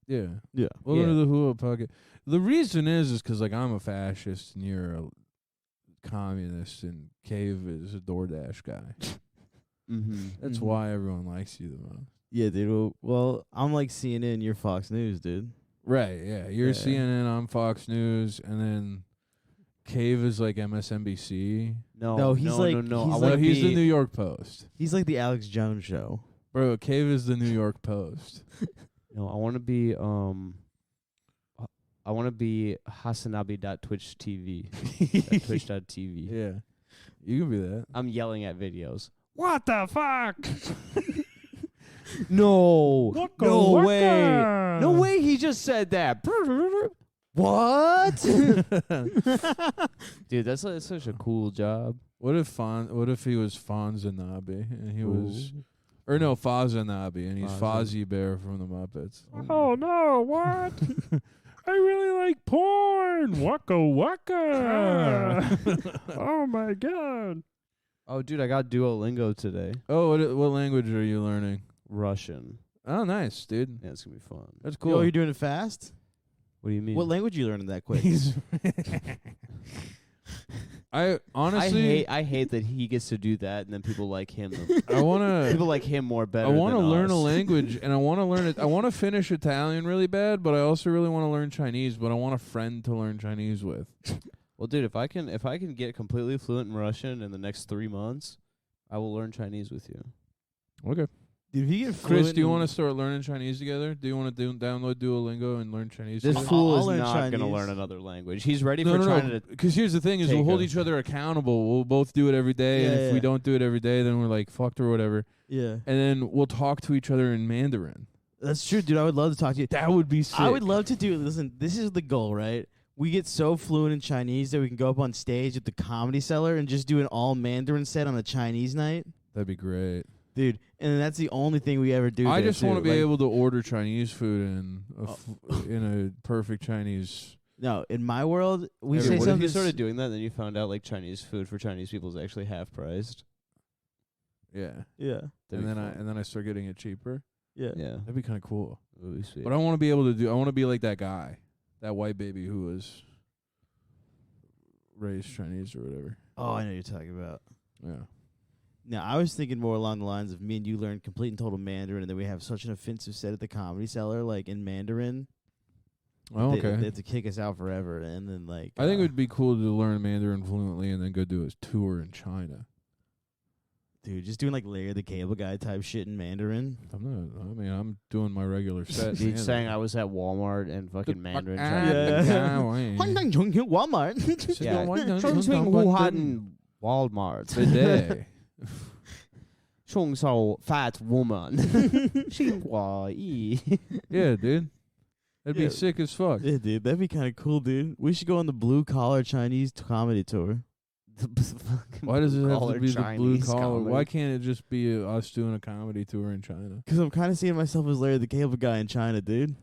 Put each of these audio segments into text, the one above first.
Yeah. Yeah. Welcome Yeah. to the Hula Pocket. The reason is because like I'm a fascist and you're a communist and Cave is a DoorDash guy. Mm-hmm. That's Mhm. why everyone likes you the most. Yeah, dude. Well, I'm like CNN, you're Fox News, dude. Right, yeah. You're Yeah. CNN, I'm Fox News, and then Cave is like MSNBC. No, he's no, like- no, no. he's I Well, want to he's be the New York Post. He's like the Alex Jones show. Bro, Cave is the New York Post. No, I want to be I want to be Hasanabi.twitch.tv. Twitch.tv. Yeah. You can be that. I'm yelling at videos. What the fuck? No. No way. No way he just said that. What? Dude, that's such a cool job. What if he was Fonzanabi and he was or no, Fozanabi and he's Fozzie. Fozzie Bear from the Muppets. Oh no, what? I really like porn. Waka waka. Oh my god. Oh dude, I got Duolingo today. Oh, what language are you learning? Russian. Oh, nice, dude. Yeah, it's gonna be fun. That's Cool. cool. You're doing it fast? What do you mean? What language you learning that quick? I honestly I hate that he gets to do that and then people like him. I want People to like him more better. I want to than learn us. a language and I want to learn it. I want to finish Italian really bad, but I also really want to learn Chinese, but I want a friend to learn Chinese with. Well, dude, if I can get completely fluent in Russian in the next 3 months, I will learn Chinese with you. Okay. Dude, if you get Chris, fluent do you in- want to start learning Chinese together? Do you want to download Duolingo and learn Chinese This together? fool I'll is learn not going to Chinese. learn another language. He's ready No, for no, trying no. to. Because here's the thing: is take we'll hold a- each other accountable. We'll both do it every day, and Yeah, if we yeah. don't do it every day, then we're like fucked or whatever. Yeah. And then we'll talk to each other in Mandarin. That's true, dude. I would love to talk to you. That would be sick. I would love to do. Listen, this is the goal, right? We get so fluent in Chinese that we can go up on stage at the Comedy Cellar and just do an all Mandarin set on a Chinese night, That'd be great. dude. And that's the only thing we ever do. I there, just want to too. be Like, able to order Chinese food in Oh. in a perfect Chinese. No, in my world, we Yeah, say What if something. you started doing that, and then you found out like Chinese food for Chinese people is actually half priced? Yeah. Yeah, And then I start getting it cheaper. yeah. yeah, That'd be kind of cool. that would be sweet. But I want to be able to do. I want to be like that guy, that white baby who was raised Chinese or whatever. Oh, I know what you're talking about. Yeah. Now, I was thinking more along the lines of me and you learn complete and total Mandarin, and then we have such an offensive set at the Comedy Cellar, like in Mandarin. Oh, They okay. have to kick us out forever, and then like. I think it would be cool to learn Mandarin fluently and then go do a tour in China. dude, just doing like Larry the Cable Guy type shit in Mandarin. I'm doing my regular set. Dude, saying I was at Walmart and fucking Mandarin. Yeah. Walmart. Walmart. Today. 冲手 fat woman. 新华裔. Yeah, dude. That'd Yeah. be sick as fuck. Yeah, dude, that'd be kind of cool, dude. We should go on the blue collar Chinese comedy tour. Why does it have to Collar be the blue Chinese collar? comedy. Why can't it just be us doing a comedy tour in China? Because I'm kind of seeing myself as Larry the Cable Guy in China, dude.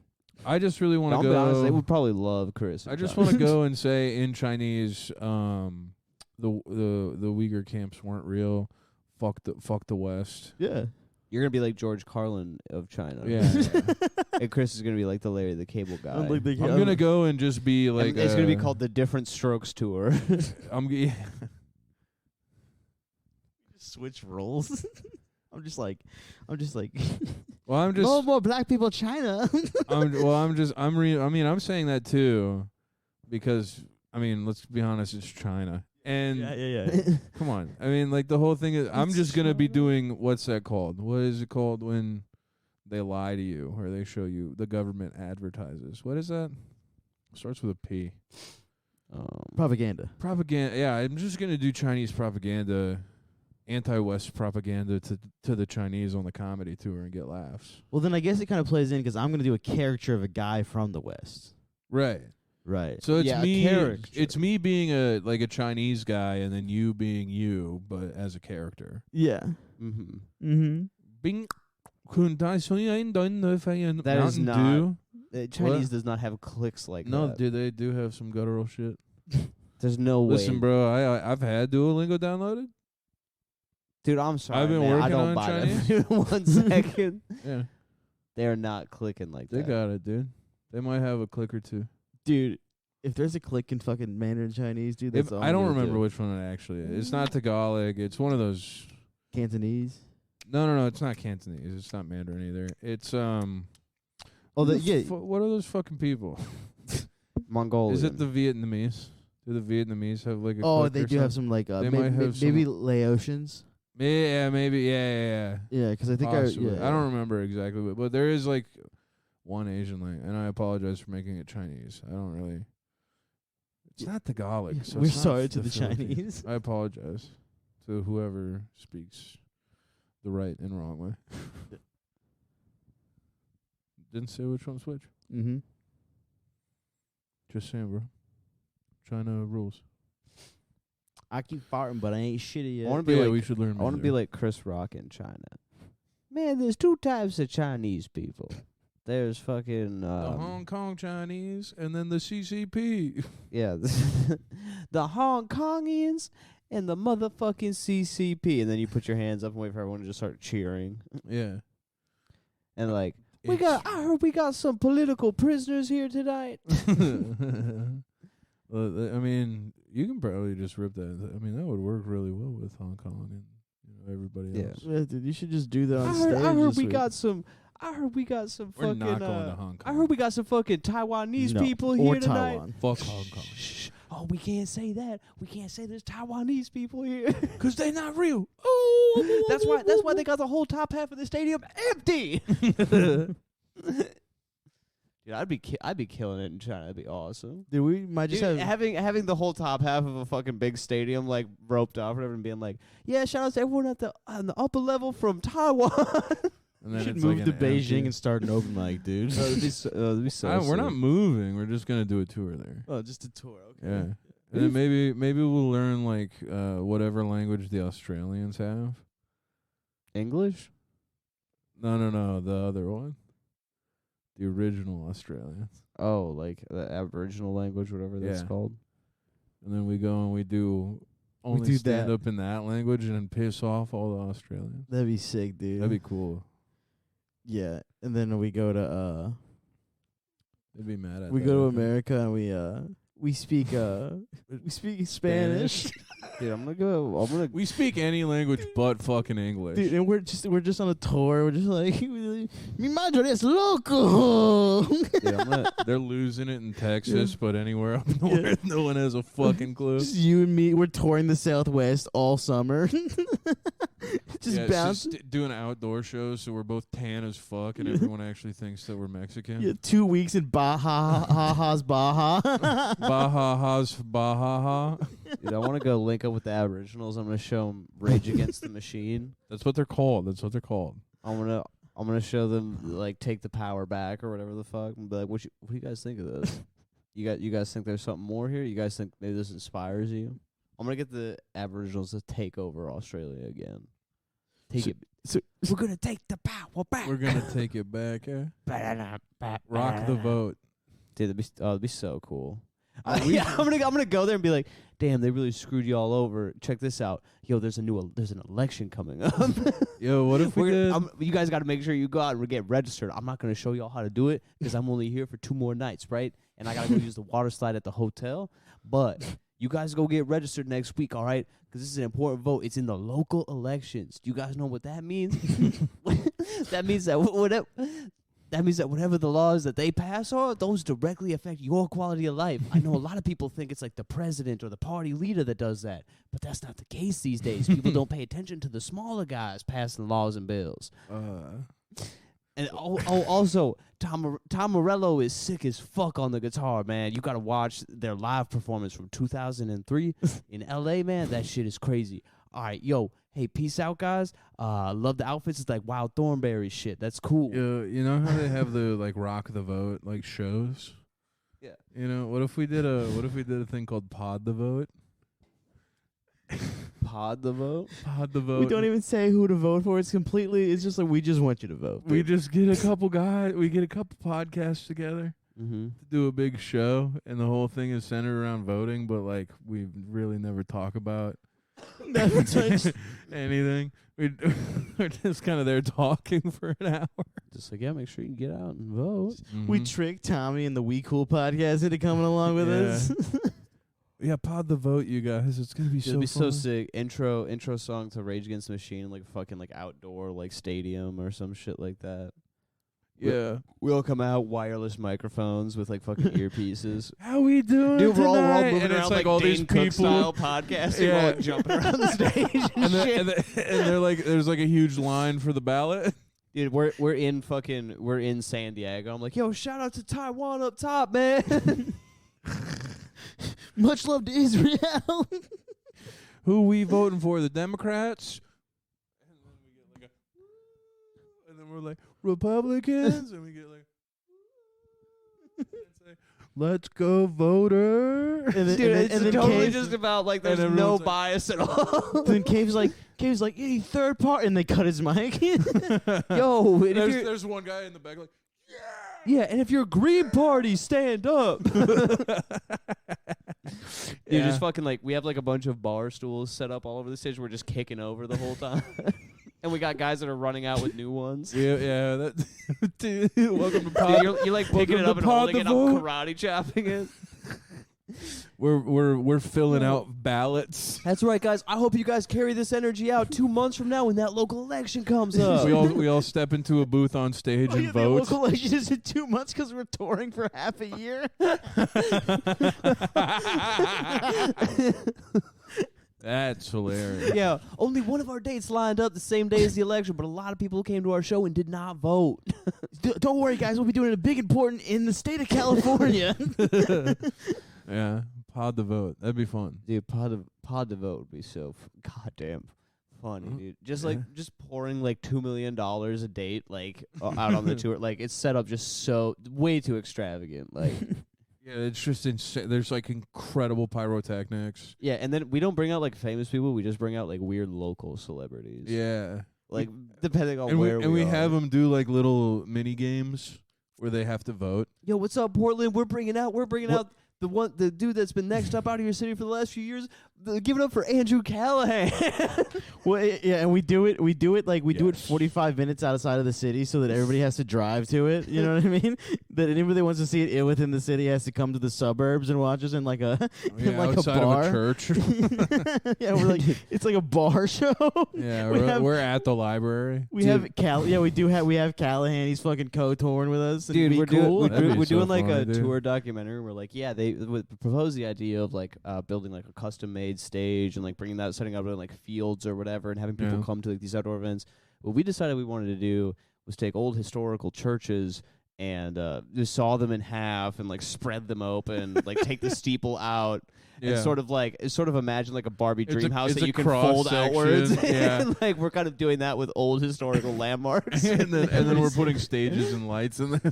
I just really want I'll to be honest, they go. would probably love Chris. I just want to go and say in Chinese, the Uyghur camps weren't real. Fuck the West. Yeah. You're gonna be like George Carlin of China. Yeah. And Chris is gonna be like the Larry the Cable Guy. I'm like the I'm gonna go and just be And like. it's gonna be called the Different Strokes Tour. switch roles. I'm just like. Well, I'm just. No more black people, China. I'm saying that too, because let's be honest, it's China, and yeah. come on, like the whole thing is, I'm just gonna be doing what's that called? What is it called when they lie to you or they show you the government advertises? What is that? Starts with a P. Propaganda. Propaganda. Yeah, I'm just gonna do Chinese propaganda, anti-West propaganda to the Chinese on the comedy tour and get laughs. Well, then I guess it kind of plays in because I'm gonna do a caricature of a guy from the West. Right. Right. So it's Yeah, a me. caricature. It's me being a Chinese guy, and then you being you, but as a character. Yeah. Mm-hmm. Mm-hmm. Bing. That is Mountain not- Dew. Chinese does not have clicks like No, that. dude, they do have some guttural shit. There's no way. Listen, bro, I've had Duolingo downloaded. Dude, I'm sorry. I've been man. I working don't on buy Chinese. that. 1 second. Yeah. They're not clicking like They that. got it, dude. They might have a click or two. Dude, if there's a click in fucking Mandarin Chinese, dude, that's all I I'm don't gonna remember do. which one it actually is. It's not Tagalog. It's one of those. Cantonese. No. It's not Cantonese. It's not Mandarin either. It's Oh, what are those fucking people? Mongolian. Is it the Vietnamese? Do the Vietnamese have like a? Oh, click they or do have something? some like They might have some- maybe Laotians. Yeah, maybe. Yeah. Yeah, because I think Possibly. yeah. I don't remember exactly, but there is like one Asian language, and I apologize for making it Chinese. I don't really. It's not Tagalog. So We're it's not sorry to the Philippines. Chinese. I apologize to whoever speaks the right and wrong way. Didn't say which one's which. Mm-hmm. Just saying, bro. China rules. I keep farting, but I ain't shitty yet. I want to be Yeah, like we should learn. I want to be like Chris Rock in China. Man, there's two types of Chinese people. There's fucking the Hong Kong Chinese and then the CCP. yeah, the Hong Kongians and the motherfucking CCP, and then you put your hands up and wait for everyone to just start cheering. Yeah. And like, I heard we got some political prisoners here tonight. Well, I mean, you can probably just rip that. I mean, that would work really well with Hong Kong and everybody Yeah. else. Yeah, dude, you should just do that on I stage. heard this we week. got some. I heard we got some We're fucking. not going to Hong Kong. I heard we got some fucking Taiwanese No, people or here tonight. Taiwan. Fuck Hong Kong. Shh. Oh, we can't say that. We can't say there's Taiwanese people here. 'Cause they're not real. Oh, That's why they got the whole top half of the stadium empty. Dude, I'd be killing it in China. That'd be awesome. Dude, we might just Dude, have. having the whole top half of a fucking big stadium like roped off or whatever, and being like, yeah, shout out to everyone on the upper level from Taiwan. And You then should it's move like to an Beijing empty- and start an open mic, dude. That'd be so We're not sick. moving. We're just gonna do a tour there. Oh, just a tour. Okay. Yeah. And then maybe we'll learn like whatever language the Australians have. English. No, the other one. The original Australians. Oh, like the Aboriginal language, whatever that's Yeah. called. And then we go and we do only do stand that. up in that language and piss off all the Australians. That'd be sick, dude. That'd be cool. yeah. And then we go to They'd be mad at we that, go to I think. America and we speak Spanish. Dude, I'm gonna. We speak any language but fucking English. Dude, and we're just on a tour. We're just like, mi madre es loco. Dude, I'm gonna. They're losing it in Texas, but anywhere up north, no one has a fucking clue. Just you and me. We're touring the Southwest all summer. just Yeah, bounce. just doing outdoor shows, so we're both tan as fuck, and everyone actually thinks that we're Mexican. Yeah, 2 weeks in Baja's Baja. Baha's Baha. Dude, I want to go link up with the Aboriginals. I'm gonna show them Rage Against the Machine. That's what they're called. I'm gonna show them like Take the Power Back or whatever the fuck. And be like, what do you guys think of this? You guys think there's something more here? You guys think maybe this inspires you? I'm gonna get the Aboriginals to take over Australia again. We're gonna take the power back. We're gonna take it back. Rock the vote. Dude, that'd be so cool. We- Yeah, I'm gonna go there and be like, damn, they really screwed you all over. Check this out, yo. There's an election coming up. Yo, what if we did? You guys got to make sure you go out and get registered. I'm not gonna show y'all how to do it because I'm only here for 2 more nights, right? And I gotta go use the water slide at the hotel. But you guys go get registered next week, all right? Because this is an important vote. It's in the local elections. Do you guys know what that means? That means that whatever. That means that whatever the laws that they pass are, those directly affect your quality of life. I know a lot of people think it's like the president or the party leader that does that, but that's not the case these days. People don't pay attention to the smaller guys passing laws and bills. And also, Tom Morello is sick as fuck on the guitar, man. You gotta watch their live performance from 2003 in L.A., man. That shit is crazy. All right, yo, hey, peace out, guys. Love the outfits. It's like Wild Thornberry shit. That's cool. You know how they have the like rock the vote like shows? Yeah. You know, what if we did a thing called Pod the Vote? Pod the vote. Pod the Vote. We don't even say who to vote for. It's just like we just want you to vote. We just get a couple podcasts together Mm-hmm. to do a big show, and the whole thing is centered around voting, but like we really never talk about Never touched. anything. We're just kind of there talking for an hour. Just like, yeah, make sure you get out and vote. We Mhm. tricked Tommy and the We Cool podcast into coming along with us. Yeah, pod the vote, you guys. It's gonna be It'll so be so fun. sick. Intro song to Rage Against the Machine, like fucking like outdoor like stadium or some shit like that. Yeah. We all come out wireless microphones with like fucking earpieces. How we doing? Dude, we're all tonight? moving and around it's like all Dane these Cook people. style podcasting, Yeah. while, like jumping around the stage and, And they're, shit. and they're like, there's like a huge line for the ballot. Dude, we're in San Diego. I'm like, yo, shout out to Taiwan up top, man. Much love to Israel. Who we voting for? The Democrats? And then we get like a, and then we're like Republicans, and we get like, and say, let's go voter. And then, Dude, and then, it's and then totally Cave, just about like and there's no everyone's like- bias at all. then Cave's like, any third part, and they cut his mic. Yo, and if you're, there's one guy in the back like, yeah, and if you're Green Party, stand up. Dude, Yeah. just fucking like we have like a bunch of bar stools set up all over the stage. We're just kicking over the whole time, and we got guys that are running out with new ones. yeah, that. Dude, welcome to Dude, pod. you're like picking it welcome up to and Pod holding the it. I'm Vote. karate chopping it. We're filling out ballots. That's right, guys. I hope you guys carry this energy out 2 months from now when that local election comes up. we all step into a booth on stage Oh, and yeah, the vote. local election is in 2 months because we're touring for half a year. That's hilarious. Yeah, only one of our dates lined up the same day as the election, but a lot of people came to our show and did not vote. Don't worry, guys. We'll be doing a big important in the state of California. Yeah, pod the vote. That'd be fun. Dude, pod the vote would be so goddamn funny, Mhm. dude. Just Yeah. like just pouring like $2 million a date, like out on the tour. Like it's set up just so way too extravagant. Like Yeah, it's just insane. There's like incredible pyrotechnics. yeah, and then we don't bring out like famous people. We just bring out like weird local celebrities. Yeah, like depending on and where we are. have them do like little mini games where they have to vote. Yo, what's up, Portland? We're bringing out What- the dude that's been next up out of your city for the last few years. Give it up for Andrew Callahan. Well, yeah, and we do it like we do it Yes. 45 minutes outside of the city so that everybody has to drive to it. You know what I mean? That anybody that wants to see it within the city has to come to the suburbs and watch us in like a Yeah, like outside a bar. of a church. Yeah, we're like it's like a bar show. Yeah, We have- we're at the library. We have we have Callahan. He's fucking co-touring with us. And Dude, be we're cool. That'd be we're so doing like funny, a dude. tour documentary. We're like, yeah, they proposed the idea of like building like a custom made stage and like bringing that, setting up in like fields or whatever, and having people Yeah. come to like these outdoor events. What we decided we wanted to do was take old historical churches and just saw them in half and like spread them open, like take the steeple out. Yeah. And sort of imagine like a Barbie It's dream a- house it's that a you can fold cross-section, outwards. yeah. And, like we're kind of doing that with old historical landmarks. and then we're putting stages and lights in there.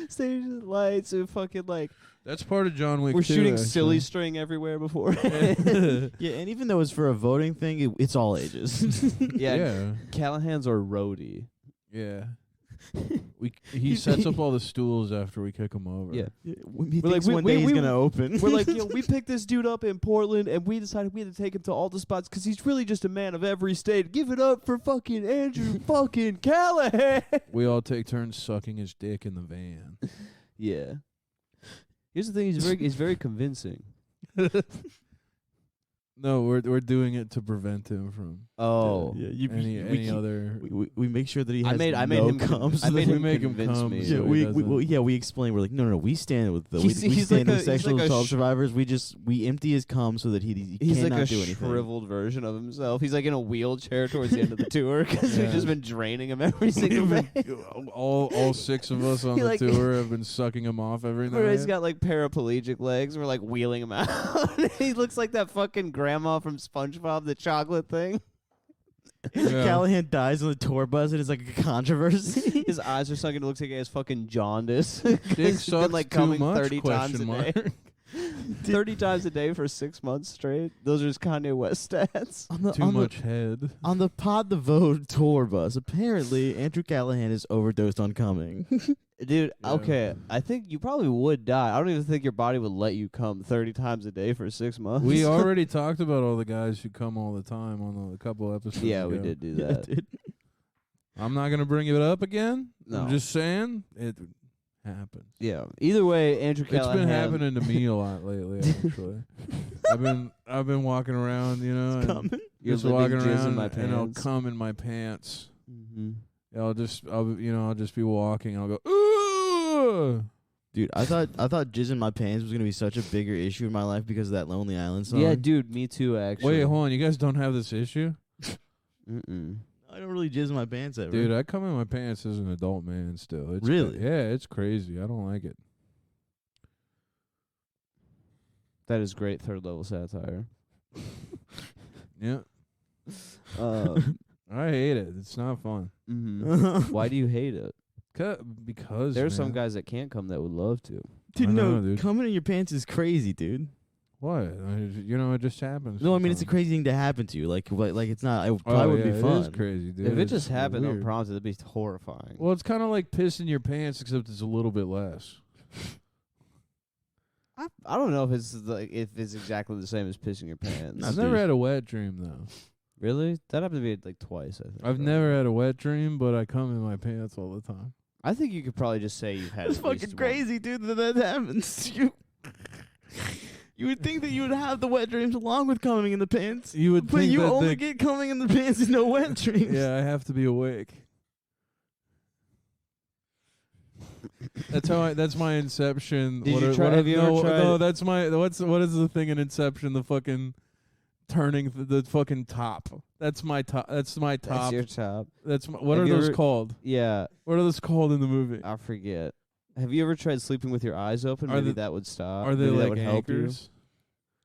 stages, lights, and fucking like That's part of John Wick. we're 2, shooting actually. silly string everywhere before. Yeah, and even though it's for a voting thing, it's all ages. yeah, Yeah. Callahan's our roadie. Yeah. He sets up all the stools after we kick him over. Yeah. He We're thinks like, one day he's gonna open. We're like, yo, we picked this dude up in Portland, and we decided we had to take him to all the spots because he's really just a man of every state. Give it up for fucking Andrew fucking Callahan. We all take turns sucking his dick in the van. Yeah. Here's the thing: he's very convincing. No, we're doing it to prevent him from Oh, yeah, you, any other. we make sure that he has I made no him comes. I made we him make him convince come, me. so Yeah, he doesn't- we explain. We're like, no, we stand with the we He's stand like with a- he's sexual like a assault sh- survivors. We empty his cum so that he He's cannot like a do anything. shriveled version of himself. He's like in a wheelchair towards the end of the tour because Yeah. we've just been draining him every single day. all 6 of us on He the like- tour have been sucking him off every Where he's night. got like paraplegic legs. We're like wheeling him out. He looks like that fucking grandma from SpongeBob, the chocolate thing. Yeah. Callahan dies on the tour bus, and it's like a controversy. His eyes are sunken. It looks like he has fucking jaundice. Dick He's sucks been like too coming much, 30 times a question day. mark. 30 times a day for 6 months straight. Those are just Kanye West stats. Too much head. On the Pod the Vote tour bus, apparently Andrew Callahan is overdosed on coming. Dude, Yeah. okay. I think you probably would die. I don't even think your body would let you come 30 times a day for 6 months. We already talked about all the guys who come all the time on a couple episodes. Yeah, we ago. did do Yeah, that. dude. I'm not gonna bring it up again. No. I'm just saying it happens. Yeah. Either way, Andrew It's Callahan. been happening to me a lot lately. Actually, I've been walking around, you know, and Coming. You're just living walking jizz in around, my and I'll pants. come in my pants. Mm-hmm. I'll just be walking. And I'll go, ooh. Dude, I thought jizz in my pants was gonna be such a bigger issue in my life because of that Lonely Island song. Yeah, dude, me too, actually. Wait, hold on. You guys don't have this issue, Mm-mm. I don't really jizz in my pants ever. dude? I come in my pants as an adult man still. It's Really? Yeah, it's crazy. I don't like it. That is great third level satire. Yeah, I hate it. It's not fun. Mm-hmm. Why do you hate it? Because There's some man. guys that can't come that would love to. Dude, I no, know, dude. coming in your pants is crazy, dude. What? It just happens. No, I mean it's a sometimes. crazy thing to happen to you. Like it's not. It probably would yeah, be fun. It is crazy, dude. If it It's just happened weird. unprompted, that'd be horrifying. Well, it's kind of like pissing your pants, except it's a little bit less. I don't know if it's exactly the same as pissing your pants. I've never had a wet dream though. Really? That happened to me like twice. I think. I've never had a wet dream, but I come in my pants all the time. I think you could probably just say you've had. That's at least fucking one. crazy, dude. That happens. You would think that you would have the wet dreams along with coming in the pants, You would but think you that only get coming in the pants and no wet dreams. yeah, I have to be awake. That's my Inception. Did What you are- try- what are- have you ever no, tried No, it? that's my. What is the thing in Inception? The fucking turning the fucking top. That's my top. That's my top. That's your top. What Have are you those ever- called? Yeah, What are those called in the movie? I forget. Have you ever tried sleeping with your eyes open? Are Maybe they- that would stop. Are they Maybe that like would help you. anchors?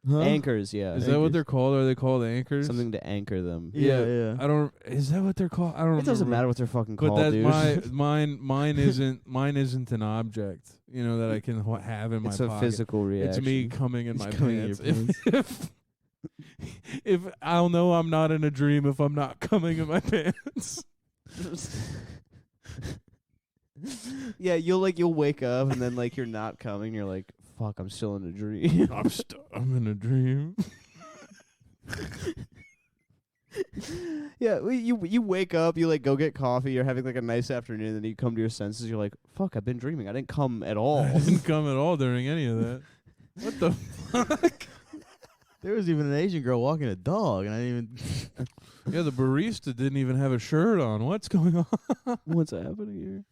Huh? Anchors, yeah. Is that what they're called? Are they called anchors? Something to anchor them. Yeah. I don't. Is that what they're called? I don't. It doesn't remember. matter what they're fucking But called, that dude. mine isn't an object. You know that I can have in my It's pocket. a physical reaction. It's me coming in It's my coming in pants. your If I'll know I'm not in a dream if I'm not coming in my pants. Yeah, you'll wake up and then like you're not coming. You're like, fuck, I'm still in a dream. I'm in a dream. Yeah, you wake up, you like go get coffee. You're having like a nice afternoon, and then you come to your senses. You're like, fuck, I've been dreaming. I didn't come at all. I didn't come at all during any of that. What the fuck? There was even an Asian girl walking a dog, and I didn't even. Yeah, the barista didn't even have a shirt on. What's going on? What's happening here?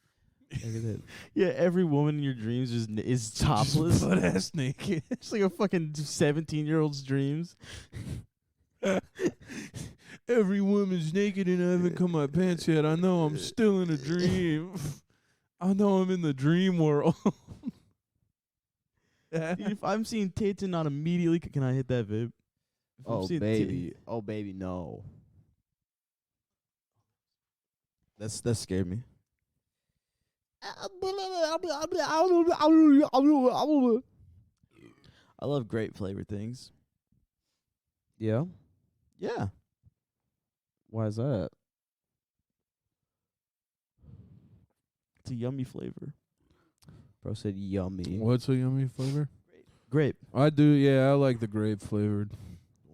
Look at that. Yeah, every woman in your dreams is topless. Butt ass naked. It's like a fucking 17-year-old's dreams. Every woman's naked and I haven't come my pants yet. I know I'm still in a dream. I know I'm in the dream world. Dude, if I'm seeing tits and not immediately, can I hit that vape? If I'm Oh seeing baby, oh baby, no. that scared me. I love grape flavored things. Yeah. Yeah. Why is that? It's a yummy flavor. Bro said yummy. What's a yummy flavor? Grape. I do, yeah, I like the grape flavored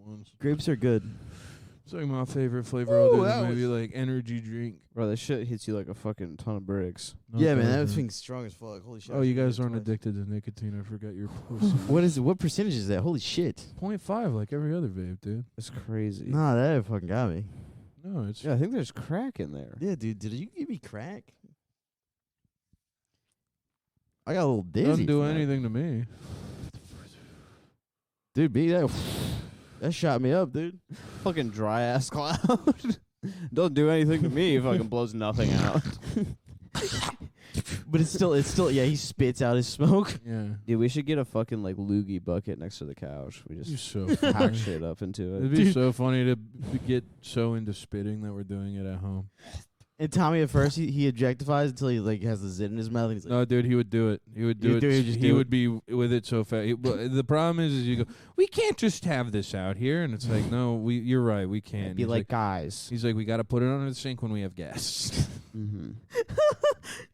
ones. Grapes are good. It's like my favorite flavor Ooh, other that than maybe like energy drink. Bro, that shit hits you like a fucking ton of bricks. Yeah, man, that Okay. thing's strong as fuck. Holy shit. Oh, I you should've guys hit it aren't twice. addicted to nicotine. I forgot your pussy. What is it? What percentage is that? Holy shit. 0.5 like every other vape, dude. That's crazy. Nah, that fucking got me. No, it's Yeah, I think there's crack in there. Yeah, dude, did you give me crack? I got a little dizzy. doesn't do from that. anything to me. Dude, that shot me up, dude. Fucking dry ass cloud. Don't do anything to me. Fucking blows nothing out. But it's still, yeah, he spits out his smoke. Yeah. Dude, we should get a fucking like loogie bucket next to the couch. We You're just so hack funny. shit up into It'd it. be Dude. so funny to get so into spitting that we're doing it at home. And Tommy at first he objectifies until he like has the zit in his mouth. And he's like, No, dude, he would do it. He would do He'd it. do it, he'd just He do would be with it so fast. But the problem is you go, we can't just have this out here, and it's like, no, you're right, we can't. Be He's like, guys. he's like, we got to put it under the sink when we have guests. Mm-hmm.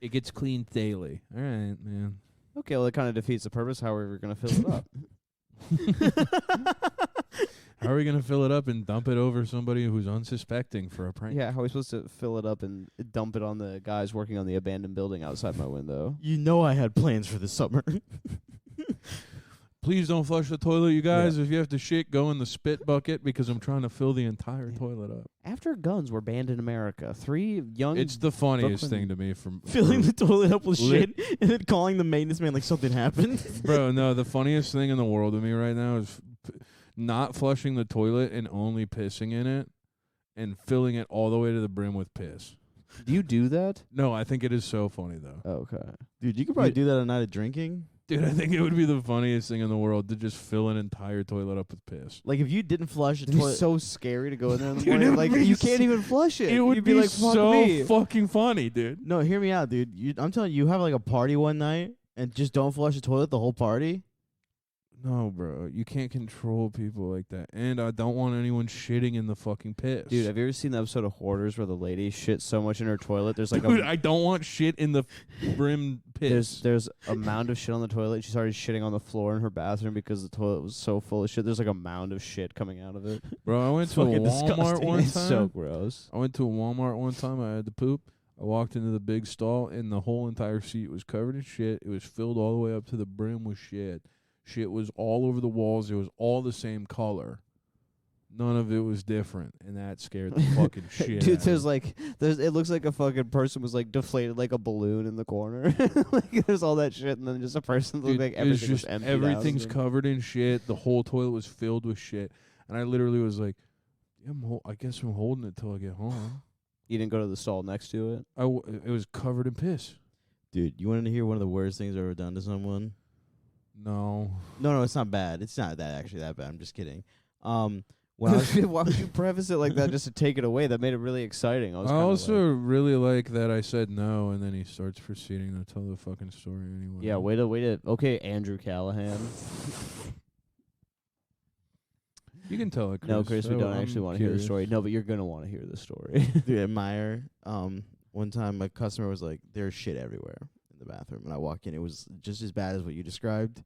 It gets cleaned daily. All right, man. Okay, well, it kind of defeats the purpose. How are we going to fill it up? How are we gonna fill it up and dump it over somebody who's unsuspecting for a prank? Yeah, how are we supposed to fill it up and dump it on the guys working on the abandoned building outside my window? you know I had plans for the summer. Please don't flush the toilet, you guys. If you have to shit, go in the spit bucket because I'm trying to fill the entire toilet up. After guns were banned in America, 3 young... It's the funniest Brooklyn- thing to me from Filling the toilet up with Lit- shit and then calling the maintenance man like something happened. Bro, no, the funniest thing in the world to me right now is not flushing the toilet and only pissing in it and filling it all the way to the brim with piss. Do you do that? No, I think it is so funny, though. Okay. Dude, you could probably do that on a night of drinking. Dude, I think it would be the funniest thing in the world to just fill an entire toilet up with piss. Like if you didn't flush a It'd be toilet. so scary to go in there in the Dude, it morning. would Like, be you can't even flush it. It would You'd be like, fuck so me. fucking funny, dude. No, hear me out, dude. I'm telling you, you have like a party one night and just don't flush the toilet the whole party. No, bro. You can't control people like that. And I don't want anyone shitting in the fucking piss. Dude, have you ever seen the episode of Hoarders where the lady shits so much in her toilet? There's like Dude, a... I don't want shit in the brim piss. There's a mound of shit on the toilet. She started shitting on the floor in her bathroom because the toilet was so full of shit. There's like a mound of shit coming out of it. Bro, I went It's to a fucking Walmart disgusting. one It's time. so gross. I went to a Walmart one time. I had to poop. I walked into the big stall, and the whole entire seat was covered in shit. It was filled all the way up to the brim with shit. Shit was all over the walls. It was all the same color. None of it was different, and that scared the fucking shit Dude, out there's of me. like, it looks like a fucking person was like deflated like a balloon in the corner. Like there's all that shit, and then just a person that Dude, looked like it was everything was just empty. everything's covered in shit. The whole toilet was filled with shit, and I literally was like, yeah, I guess I'm holding it till I get home. You didn't go to the stall next to it? It was covered in piss. Dude, you wanted to hear one of the worst things I've ever done to someone? No. No, it's not bad. It's not actually that bad. I'm just kidding. When I was Why would you preface it like that just to take it away? That made it really exciting. I kinda also like, really like that I said no, and then he starts proceeding to tell the fucking story anyway. yeah, way to. Okay, Andrew Callahan. You can tell it, Chris. No, Chris, we don't I'm actually want to hear the curious. story. No, but you're gonna want to hear the story. Dude, at Meyer, one time my customer was like, "There's shit everywhere in the bathroom," and I walk in, it was just as bad as what you described,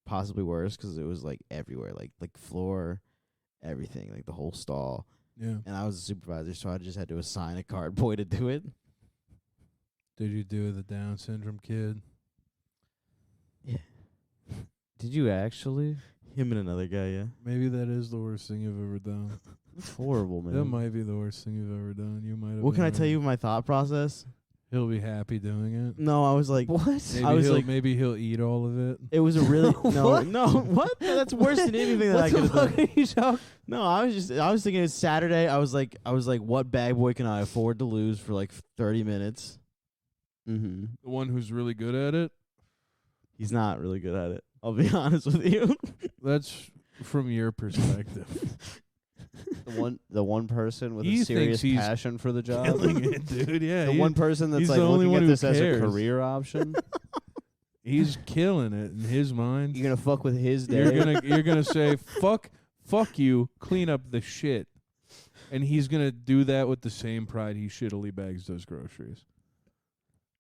possibly worse because it was like everywhere, like floor, everything, like the whole stall. Yeah. And I was a supervisor, so I just had to assign a card boy to do it. Did you do the Down syndrome kid? Yeah, Did you actually? him and another guy. Yeah, Maybe that is the worst thing you've ever done. That's horrible, man. That might be the worst thing you've ever done. You might have. what can I been tell right. you? My thought process. He'll be happy doing it. No, I was like, What? Maybe I was he'll, like- maybe he'll eat all of it. it was a really no, What? no, what? That's worse than anything that I What could the have done. fuck are you talking? No, I was thinking it's Saturday. I was like, what bag boy can I afford to lose for like 30 minutes? Mm-hmm. The one who's really good at it. He's not really good at it. I'll be honest with you. That's from your perspective. The one person with He a serious thinks he's passion for the job. Killing it, dude. Yeah. The he- one person that's he's like the only looking one at who this as a cares. career option. he's killing it in his mind. You're gonna fuck with his day. You're gonna say fuck you, clean up the shit, and he's gonna do that with the same pride he shittily bags those groceries.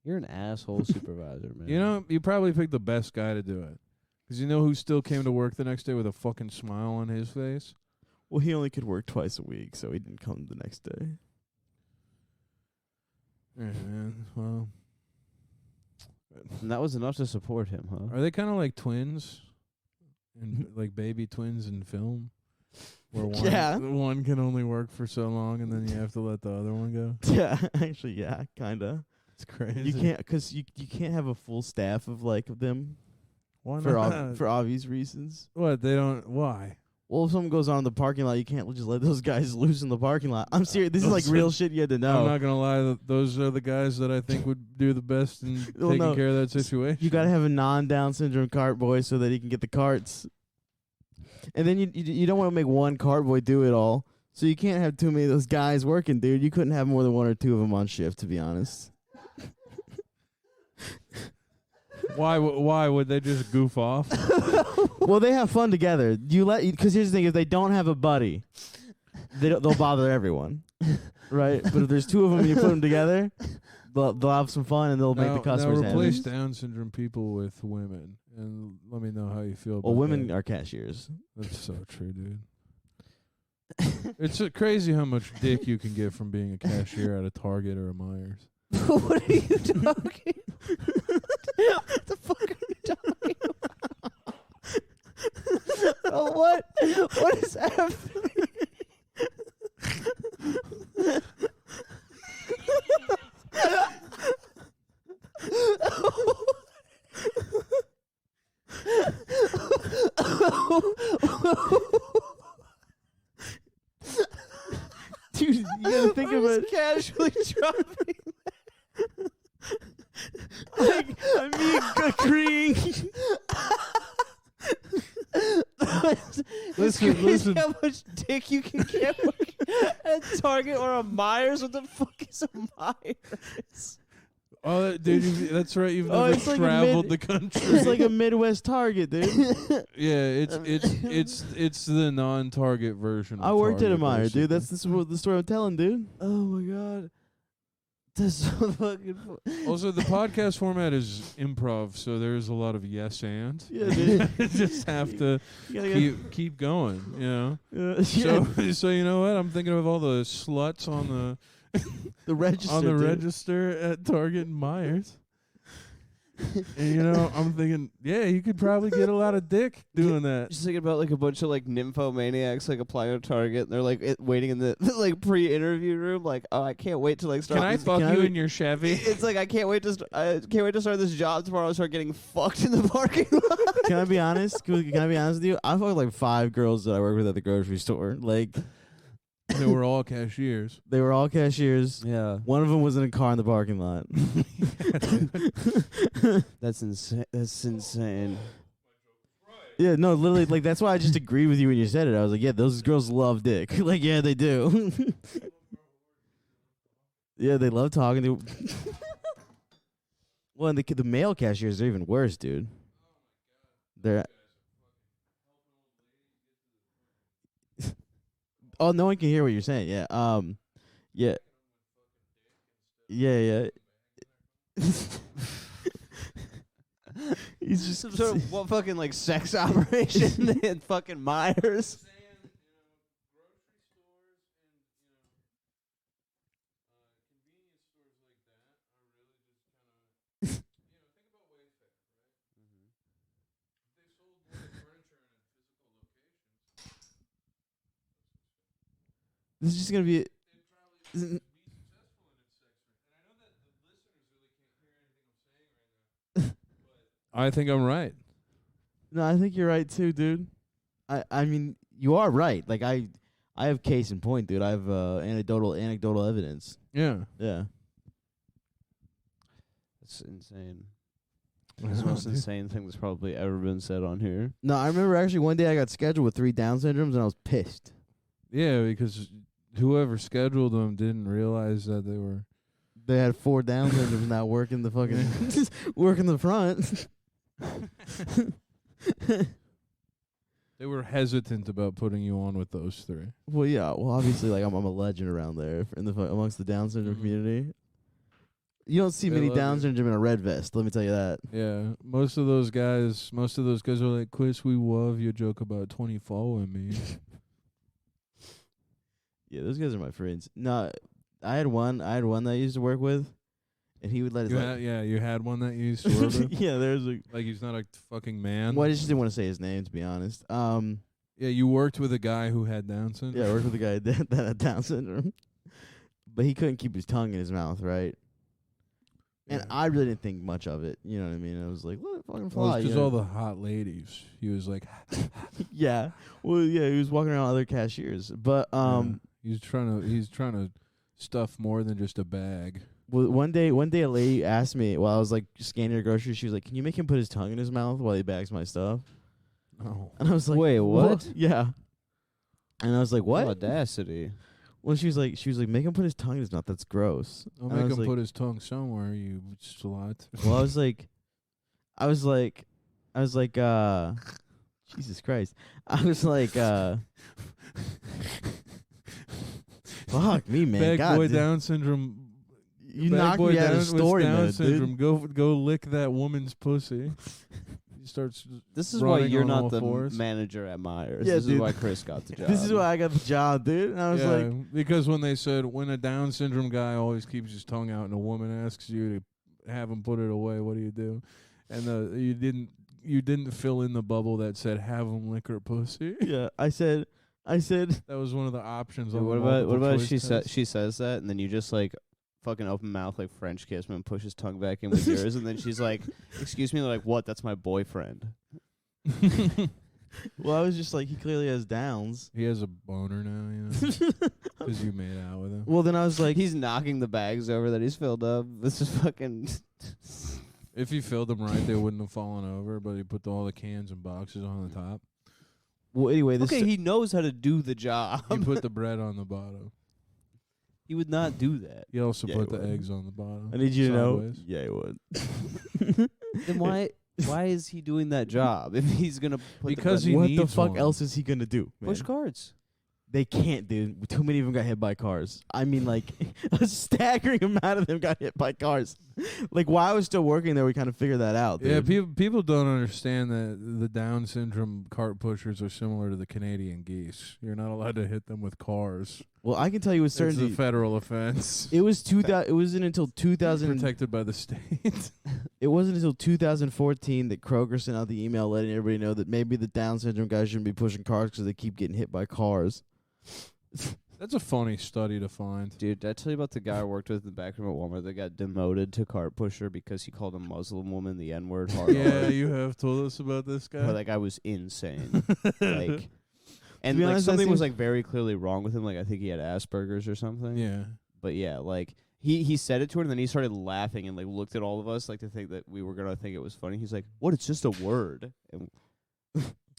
You're an asshole supervisor, man. You know, you probably picked the best guy to do it, because you know who still came to work the next day with a fucking smile on his face. Well, he only could work twice a week, so he didn't come the next day. Yeah, man. Well, And that was enough to support him, huh? are they kind of like twins, and like baby twins in film, where Yeah. one can only work for so long, and then you have to let the other one go? Yeah, actually, yeah, kinda. It's crazy. You can't, because you can't have a full staff of like of them Why for not? for obvious reasons. What they don't? Why? Well, if something goes on in the parking lot, you can't just let those guys loose in the parking lot. I'm serious. This is like Those real are- shit you had to I'm know. not gonna lie. Those are the guys that I think would do the best in Well, taking no. care of that situation. You gotta have a non-Down syndrome cart boy so that he can get the carts. And then you don't want to make one cart boy do it all. So you can't have too many of those guys working, dude. You couldn't have more than one or two of them on shift, to be honest. Why would they just goof off? Well, they have fun together. Because here's the thing: if they don't have a buddy, they'll bother everyone, right? But if there's two of them and you put them together, they'll have some fun and they'll make the customers now replace happy. Down syndrome people with women, and let me know how you feel. Well, about women that. are cashiers. That's so true, dude. It's crazy how much dick you can get from being a cashier at a Target or a Myers. What are you talking? What the fuck are you talking about? Oh, what? What is happening? Dude, you gotta think I of was it. casually dropping. I mean, agreeing. It's Listen, crazy listen. how much dick you can get at Target or a Myers. What the fuck is a Myers? Oh, dude, that's right. You've Oh, never it's like a traveled mid- the country. It's like a Midwest Target, dude. Yeah, it's the non-Target version. I of worked at a Target, Meijer, basically. dude. That's the story I'm telling, dude. Oh my god. That's so fucking Also, the podcast format is improv, so there's a lot of yes and. Yeah, dude. You just have to You gotta keep going, you know. yeah. So you know what? I'm thinking of all the sluts on The register, the dude. register at Target and Myers. And you know, I'm thinking, yeah, you could probably get a lot of dick doing that. Just thinking about like a bunch of like nymphomaniacs like applying to Target. And they're like waiting in the like pre-interview room. Like, oh, I can't wait to like start. Can I this- fuck can I you be- in your Chevy? It's like I can't wait to start this job tomorrow and start getting fucked in the parking lot. Can I be honest? Can I be honest with you? I fucked like 5 girls that I work with at the grocery store. Like, They were all cashiers. they were all cashiers. Yeah, One of them was in a car in the parking lot. that's insane. That's insane. Yeah, no, literally, like, that's why I just agreed with you when you said it. I was like, yeah, those girls love dick. Like, yeah, they do. Yeah, they love talking to. Well, and the male cashiers are even worse, dude. They're. Oh, no one can hear what you're saying. Yeah. Yeah. Yeah. He's just Some sort of what fucking like sex operation in fucking Myers. This is just gonna be. I think I'm right. No, I think you're right too, dude. I mean, you are right. Like I have case in point, dude. I have anecdotal evidence. Yeah. Yeah. That's insane. That's the most insane thing that's probably ever been said on here. No, I remember actually one day I got scheduled with 3 Down syndromes and I was pissed. Yeah, because whoever scheduled them didn't realize that they were. They had 4 Down syndromes now working the fucking working the front. They were hesitant about putting you on with those 3. Well, yeah. Well, obviously, like I'm a legend around there in the amongst the Down syndrome Mhm. community. You don't see They many love Down you. syndrome in a red vest. Let me tell you that. Yeah, most of those guys are like, Chris, we love your joke about 20 following me. Yeah, those guys are my friends. No, I had one that I used to work with, and he would let his. You had one that you used to work with? Yeah, there's a. Like he's not a fucking man. Well, I just didn't want to say his name, to be honest. Yeah, you worked with a guy who had Down syndrome? Yeah, I worked with a guy that had Down syndrome, but he couldn't keep his tongue in his mouth, right? And Yeah. I really didn't think much of it. You know what I mean? I was like, "Let it fucking Well, fly." it's you just know? all the hot ladies. He was like, Yeah. Well, yeah, he was walking around other cashiers, but yeah. he's trying to stuff more than just a bag. well, one day a lady asked me while I was like scanning her groceries, she was like, "Can you make him put his tongue in his mouth while he bags my stuff?" Oh. And I was like, Wait, what? Yeah. And I was like, what? Audacity. Well, she was like, make him put his tongue in his mouth. That's gross. I'll And I make was him like- put his tongue somewhere, you slut. Well, I was like, Jesus Christ. I was like, fuck me, man. Bad God, boy dude. Down syndrome. You bad knocked boy me out Down of story with Down mode, syndrome. dude. Go lick that woman's pussy. He starts. This is why running you're on all not the fours. manager at Myers. Yeah, this dude. is why Chris got the job. This is why I got the job, dude. And I was yeah, like, because when they said when a Down syndrome guy always keeps his tongue out and a woman asks you to have him put it away, what do you do? And you didn't fill in the bubble that said have him lick her pussy. yeah, I said, That was one of the options. Dude, on what the about multiple choice she test. she says that and then you just like fucking open mouth like French kiss him and push his tongue back in with yours and then she's like, "Excuse me," like, "What? That's my boyfriend." well, I was just like, he clearly has Downs. He has a boner now, you know, because you made out with him. Well, then I was like, He's knocking the bags over that he's filled up. This is fucking. If he filled them right, they wouldn't have fallen over. But he put all the cans and boxes on the top. well, anyway, this. Okay, he knows how to do the job. He put the bread on the bottom. He would not do that. He also Yeah, put he the would. eggs on the bottom. I need you to know. Sideways. Yeah, he would. Then why is he doing that job if he's gonna put Because the he what the needs fuck one. else is he gonna do? push man? cards? They can't, dude. Too many of them got hit by cars. I mean, like, a staggering amount of them got hit by cars. Like, while I was still working there, we kind of figured that out, dude. Yeah, people don't understand that the Down syndrome cart pushers are similar to the Canadian geese. You're not allowed to hit them with cars. Well, I can tell you with It's a certainty, federal offense. it wasn't until 2000. Protected by the state. It wasn't until 2014 that Kroger sent out the email letting everybody know that maybe the Down syndrome guys shouldn't be pushing cars because they keep getting hit by cars. That's a funny study to find. Dude, did I tell you about the guy I worked with in the back room at Walmart that got demoted to cart pusher because he called a Muslim woman the N-word hard Yeah, R? you have told us about this guy. Bro, that guy was insane. Like, and be like honest, that something was seems- like very clearly wrong with him. Like I think he had Asperger's or something. yeah. But yeah, like he said it to her and then he started laughing and like looked at all of us like to think that we were gonna think it was funny. He's like, "What? It's just a word." And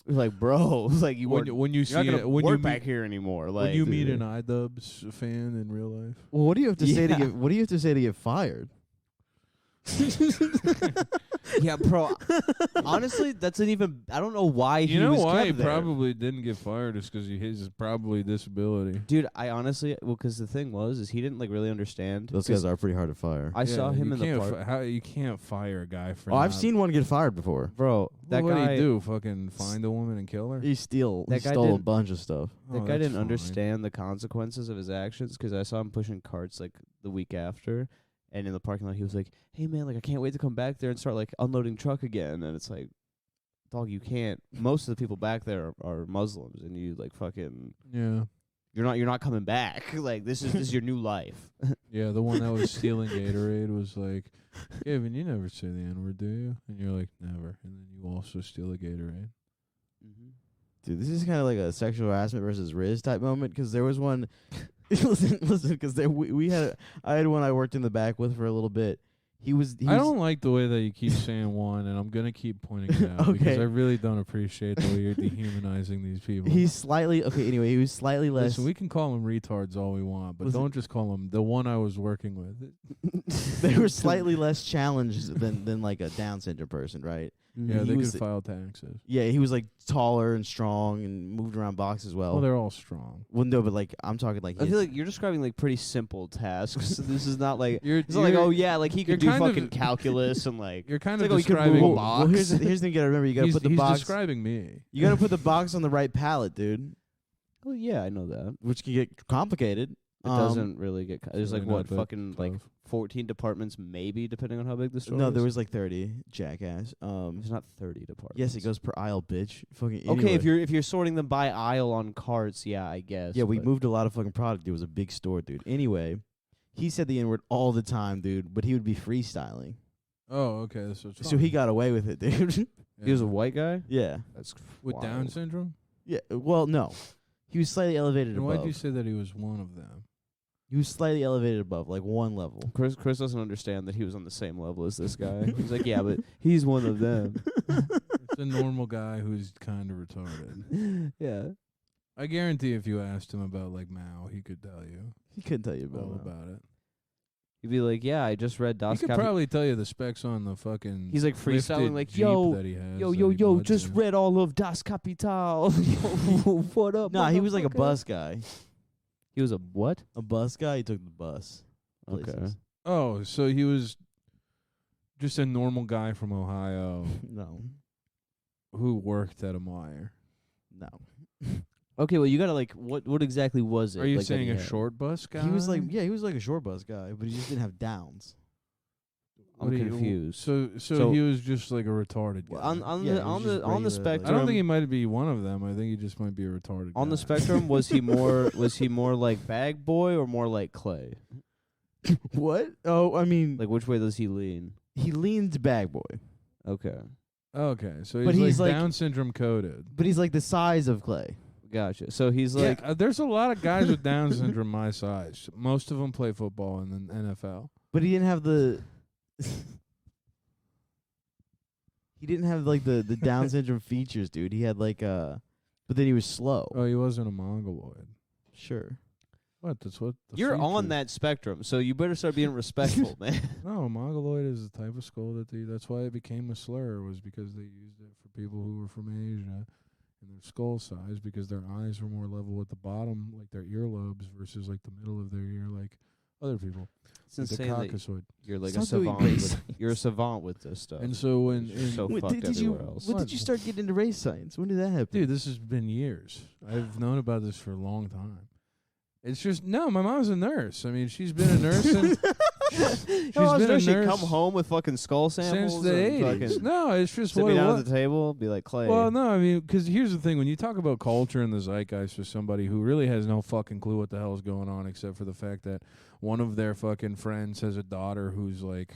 we're like, "Bro, like you weren't. When you You're not see gonna it, when work you back meet, here anymore." Like when you meet dude. an iDubbbz fan in real life. Well, what do you have to say to Yeah. get? What do you have to say to get fired? yeah, bro. Honestly, that's an even. I don't know why he You know was why he kept there. probably didn't get fired is because his probably disability. Dude, I honestly, well, because the thing was, is he didn't like really understand. Those 'cause guys are pretty hard to fire. I saw him you in the can't park, how you can't fire a guy for. Oh, I've not- seen one get fired before. bro. That what guy did he do? Fucking find a woman and kill her? He That guy stole a didn't- bunch of stuff. That Oh, guy that's didn't fine. understand the consequences of his actions because I saw him pushing carts like the week after, and in the parking lot he was like, "Hey man, like I can't wait to come back there and start like unloading truck again." And it's like, dog, you can't. Most of the people back there are Muslims, and you like fucking, Yeah, you're not coming back. Like this is your new life. yeah. The one that was stealing Gatorade was like, Gavin, you never say the N-word, do you? And you're like, never. And then you also steal a Gatorade. Mm-hmm. Dude, this is kind of like a sexual harassment versus Riz type moment because there was one. listen, because I had one I worked in the back with for a little bit. He was I don't like the way that you keep saying one, and I'm gonna keep pointing it out because Okay. I really don't appreciate the way you're dehumanizing these people. He's slightly okay. Anyway, he was slightly less. Listen, we can call them retards all we want, but Listen. don't just call them the one I was working with. they were slightly less challenged than like a Down syndrome person, right? Yeah, He they was could file taxes. Yeah, he was like taller and strong and moved around boxes well. Well, they're all strong. Well, no, but like I'm talking like I his- feel like you're describing like pretty simple tasks. This is not like You're, it's not like, oh yeah, like he you're could do kind of- fucking calculus and like You're kind It's of like, oh, you could describing. move a well, box. here's the thing you gotta remember. You gotta he's put the he's box. describing me. You gotta put the box on the right pallet, dude, oh yeah, I know that. which can get complicated. It doesn't really get. There's like really not what that fucking like tough. 14 departments, maybe depending on how big the store. No, is. there was like 30. Jackass. There's not 30 departments. Yes, it goes per aisle, bitch. Fucking. Okay, if anyway. you're sorting them by aisle on carts, yeah, I guess. Yeah, we but- moved a lot of fucking product. It was a big store, dude. Anyway, he said the N-word all the time, dude, but he would be freestyling. Oh, okay. So, it's So he fine. got away with it, dude. He was a Yeah. white guy. yeah. That's with Down wild. syndrome. Yeah. Well, no. He was slightly elevated And why above. did you say that he was one of them? He was slightly elevated above, like one level. Chris doesn't understand that he was on the same level as this guy. He's like, yeah, but he's one of them. It's a normal guy who's kind of retarded. Yeah. I guarantee if you asked him about like Mao, he could tell you He couldn't tell you all about it. about it. He'd be like, yeah, I just read He Das could Kapital. probably tell you the specs on the fucking. He's like lifted freestyling, like, Jeep yo, that he has yo, that yo, he yo, mods just in. read all of Das Kapital. Yo, what up? Nah, he was like a motherfucker? bus guy. He was a what? A bus guy. He took the bus. Okay. places. Oh, so he was just a normal guy from Ohio No, who worked at a Meijer. no. Okay, well, you gotta like, what exactly was it? Are you like, that saying he a had? short bus guy? He was like, yeah, he was like a short bus guy, but he just didn't have downs. I'm What do you- confused. So he was just like a retarded guy. on Yeah, the he was on just the on the regular, like- I spectrum, don't think he might be one of them. I think he just might be a retarded guy. on the spectrum, was he more like Bag Boy or more like Clay? What? Oh, I mean, Like, which way does he lean? he leans bag boy, Okay, Okay, so But he's, he's like like- Down syndrome coded. but he's like the size of Clay. gotcha. So he's like, Yeah, there's a lot of guys with Down syndrome my size. Most of them play football in the NFL. But he didn't have the. He didn't have like the Down syndrome features, dude. He had like but then he was slow. Oh, he wasn't a mongoloid. Sure. What? That's what. The you're on features- that spectrum, so you better start being respectful, man. No, mongoloid is the type of skull that that's why it became a slur, was because they used it for people who were from Asia and their skull size, because their eyes were more level at the bottom, like their earlobes, versus like the middle of their ear, like other people. It's Like the insane that Caucasoid. you're like Stop a doing savant. race You're a savant with this stuff. And so when, You're so When fucked did you? everywhere else. When did you start getting into race science? When did that happen? dude, this has been years. I've known about this for a long time. It's just no. My mom's a nurse. I mean, she's been a nurse since she's been a She'd nurse come home with fucking skull samples since the and 80s. fucking No, it's just sit what me it down was. at the table, be like, Clay. Well, no, I mean, because here's the thing: when you talk about culture and the zeitgeist for somebody who really has no fucking clue what the hell is going on, except for the fact that one of their fucking friends has a daughter who's like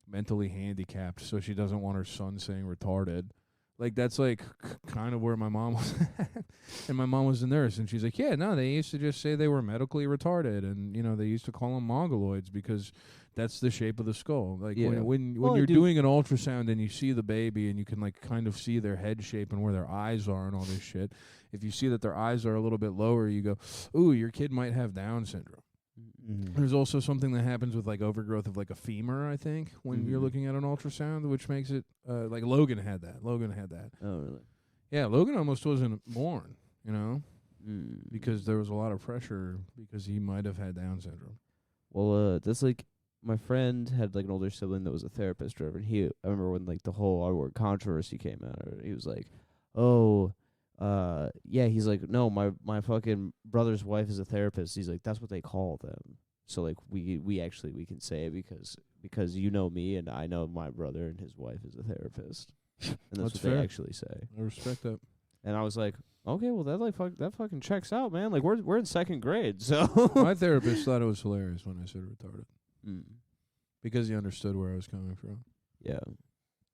mentally handicapped, so she doesn't want her son saying retarded. Like that's like kind of where my mom was at. And my mom was a nurse, and she's like, yeah, no, they used to just say they were medically retarded, and they used to call them mongoloids because that's the shape of the skull. Like Yeah. when Well, you're dude- doing an ultrasound and you see the baby and you can like kind of see their head shape and where their eyes are and all this shit. If you see that their eyes are a little bit lower, you go, ooh, your kid might have Down syndrome. Mhm. There's also something that happens with like overgrowth of like a femur, I think, when you're Mhm. looking at an ultrasound, which makes it like Logan had that. Oh, really? Yeah, Logan almost wasn't born, Mm. because there was a lot of pressure because he might have had Down syndrome. Well, that's like my friend had like an older sibling that was a therapist or whatever. And I remember when like the whole R word controversy came out. He was like, "Oh, yeah." He's like, "No, my fucking brother's wife is a therapist." He's like, "That's what they call them." So like we can say it because you know me and I know my brother and his wife is a therapist, and that's That's what fair. they actually say. I respect that. And I was like, okay, well that fucking checks out, man. Like we're in second grade, so. My therapist thought it was hilarious when I said retarded Mm. because he understood where I was coming from. Yeah.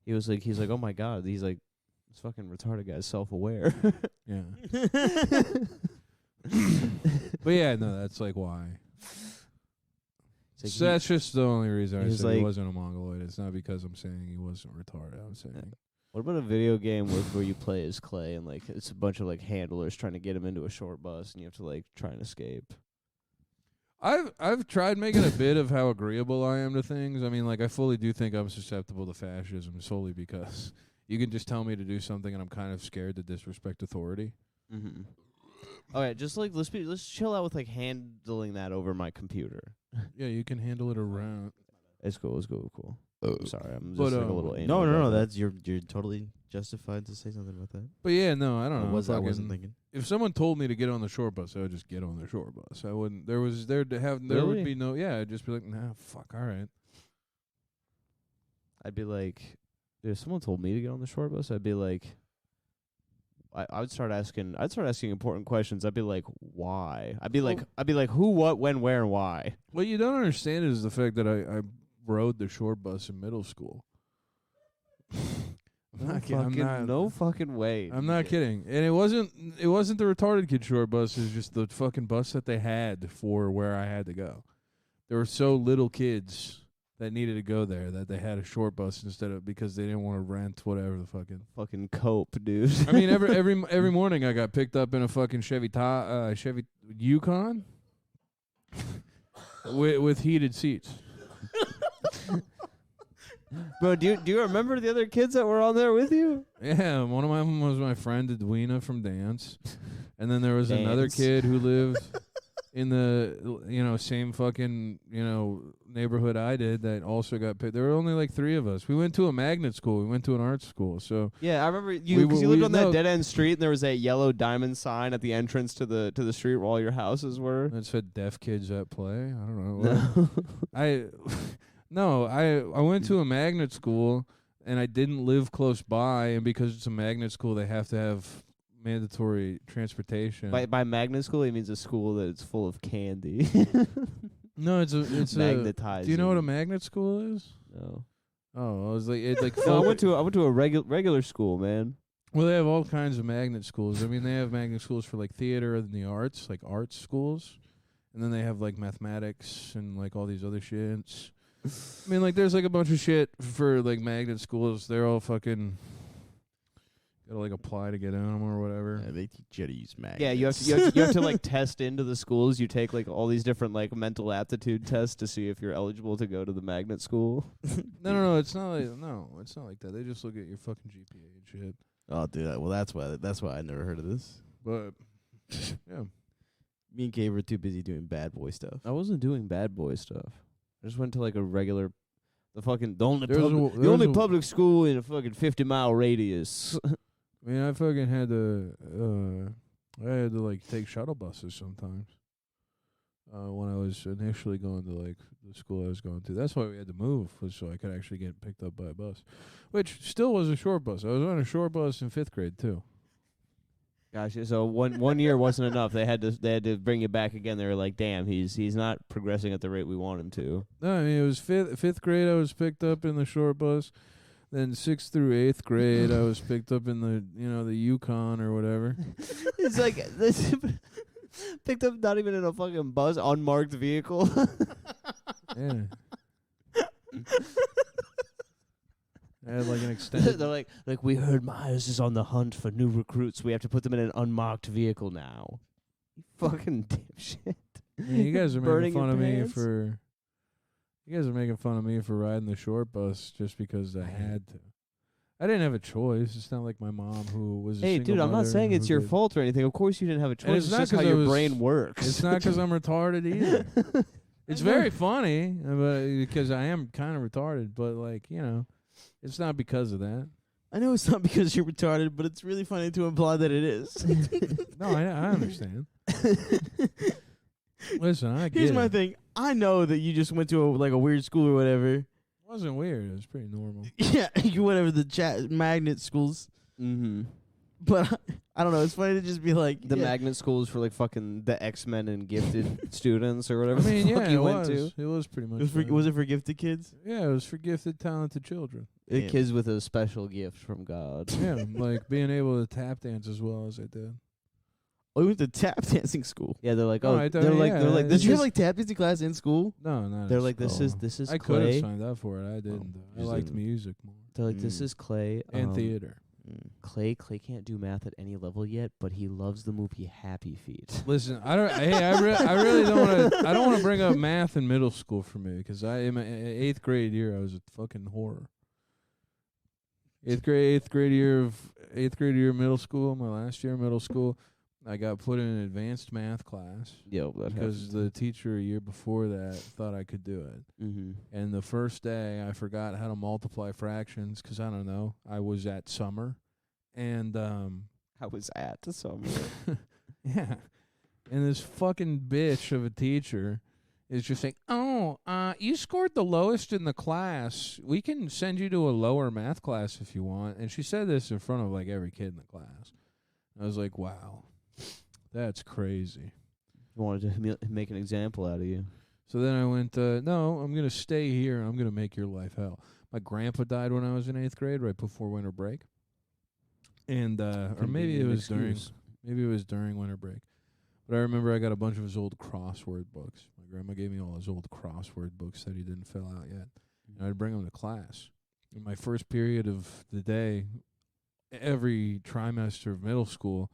He's like, oh my god. He's like, this fucking retarded guy's self-aware. Yeah. But yeah, no, that's like why. It's like So that's just the only reason I he's said he like- wasn't a mongoloid. It's not because I'm saying he wasn't retarded. I'm saying what about a video game where you play as Clay and like it's a bunch of like handlers trying to get him into a short bus and you have to like try and escape. I've tried making a bit of how agreeable I am to things. I mean, like I fully do think I'm susceptible to fascism solely because you can just tell me to do something and I'm kind of scared to disrespect authority. Mm-hmm. Okay, just like let's chill out with like handling that over my computer. Yeah, you can handle it around. It's cool. Cool. Sorry, I'm just But, like a little anal No, about that. that's you're totally justified to say something about that. But yeah, no, I don't know. I wasn't Fucking- thinking. If someone told me to get on the short bus, I would just get on the short bus. I wouldn't. There would Really? be no. Yeah, I'd just be like, nah, fuck, all right. I'd be like, if someone told me to get on the short bus, I'd be like, I would start asking important questions. I'd be like, why? I'd be like, who, what, when, where, and why. What you don't understand is the fact that I rode the short bus in middle school. I'm not kidding. I'm not, no fucking way. I'm not kidding. And it wasn't the retarded kid short bus. It was just the fucking bus that they had for where I had to go. There were so little kids that needed to go there that they had a short bus instead of because they didn't want to rent whatever the Fucking cope, dude. I mean, every morning I got picked up in a fucking Chevy Yukon with heated seats. Bro, do you remember the other kids that were on there with you? Yeah, one of them was my friend Edwina from dance, and then there was another Dance. kid who lived in the same fucking neighborhood I did that also got picked. There were only like 3 of us. We went to a magnet school. We went to an art school. So Yeah, I remember you because you lived on that dead end street, and there was a yellow diamond sign at the entrance to the street where all your houses were. that said deaf kids at play. I don't know. I went to a magnet school and I didn't live close by, and because it's a magnet school, they have to have mandatory transportation. By magnet school, he means a school that it's full of candy. No, it's magnetized. Do you know what a magnet school is? No. Oh, I was like, it like. No, I went to a regular school, man. Well, they have all kinds of magnet schools. I mean, they have magnet schools for like theater and the arts, like arts schools, and then they have like mathematics and like all these other shits. I mean, like there's like a bunch of shit for like magnet schools. They're all fucking gotta like apply to get in them or whatever. Yeah, they teach you to use magnets. Yeah, you have to like test into the schools. You take like all these different like mental aptitude tests to see if you're eligible to go to the magnet school. No, it's not like that. They just look at your fucking GPA and shit. Oh, dude. Well, that's why I never heard of this. But yeah, Me and Gabe were too busy doing bad boy stuff. I wasn't doing bad boy stuff. I just went to like a regular, the only There's public school in a fucking 50-mile radius. I mean, I fucking had to like take shuttle buses sometimes. When I was initially going to like the school I was going to, that's why we had to move, was so I could actually get picked up by a bus, which still was a short bus. I was on a short bus in 5th grade too. Gosh, so one year wasn't enough. They had to bring you back again. They were like, "Damn, he's not progressing at the rate we want him to." No, I mean it was fifth grade. I was picked up in the short bus. Then 6th through 8th grade, I was picked up in the Yukon or whatever. It's like this picked up not even in a fucking bus, unmarked vehicle. Yeah. I had like an extended. They're like we heard Myers is on the hunt for new recruits. We have to put them in an unmarked vehicle now. You fucking dipshit. Yeah, you guys are Burning making fun your of me pants? for. You guys are making fun of me for riding the short bus just because I had to. I didn't have a choice. It's not like my mom who was. Hey, dude, I'm not saying it's your fault or anything. Of course you didn't have a choice. it's It's not just how 'cause I your was- brain works. It's not because I'm retarded either. It's very funny, but because I am kind of retarded. But like it's not because of that. I know it's not because you're retarded, but it's really funny to imply that it is. No, I understand. Listen, I get Here's my it. thing. I know that you just went to a weird school or whatever. It wasn't weird. It was pretty normal. Yeah, you went over the magnet schools. Mm-hmm. But I don't know. It's funny to just be like The yeah. magnet schools for like fucking the X-Men and gifted students or whatever. I mean, the fuck yeah, you it went was. to. It was pretty much. Was it for gifted kids? Yeah, it was for gifted, talented children. The Yeah. kids with a special gift from God. Yeah, like being able to tap dance as well as I did. Oh, you went to tap dancing school. Yeah, they're like, No, oh, I thought- they're like, yeah, they're like, I- Did this you is, have like tap dancing class in school? No, not. they're at like, this school. is I could have Clay. signed up for it. I didn't. I just liked didn't. music more They're like, this Mm. is Clay. and theater. Clay can't do math at any level yet, but he loves the movie Happy Feet. Listen, I don't. Hey, I really don't want to. I don't want to bring up math in middle school for me because in my 8th grade year I was a fucking horror. 8th grade year of middle school. My last year of middle school, I got put in an advanced math class Yo, that because the teacher a year before that thought I could do it. Mm-hmm. And the first day, I forgot how to multiply fractions because I don't know. I was at summer, and I was at some. yeah, and this fucking bitch of a teacher is just saying, "Oh, you scored the lowest in the class. We can send you to a lower math class if you want." And she said this in front of like every kid in the class. I was like, "Wow, that's crazy." Wanted to make an example out of you. So then I went, no, I'm going to stay here and I'm going to make your life hell. My grandpa died when I was in 8th grade, right before winter break. And, or maybe it was during winter break. But I remember I got a bunch of his old crossword books. My grandma gave me all his old crossword books that he didn't fill out yet. And I'd bring them to class. In my first period of the day, every trimester of middle school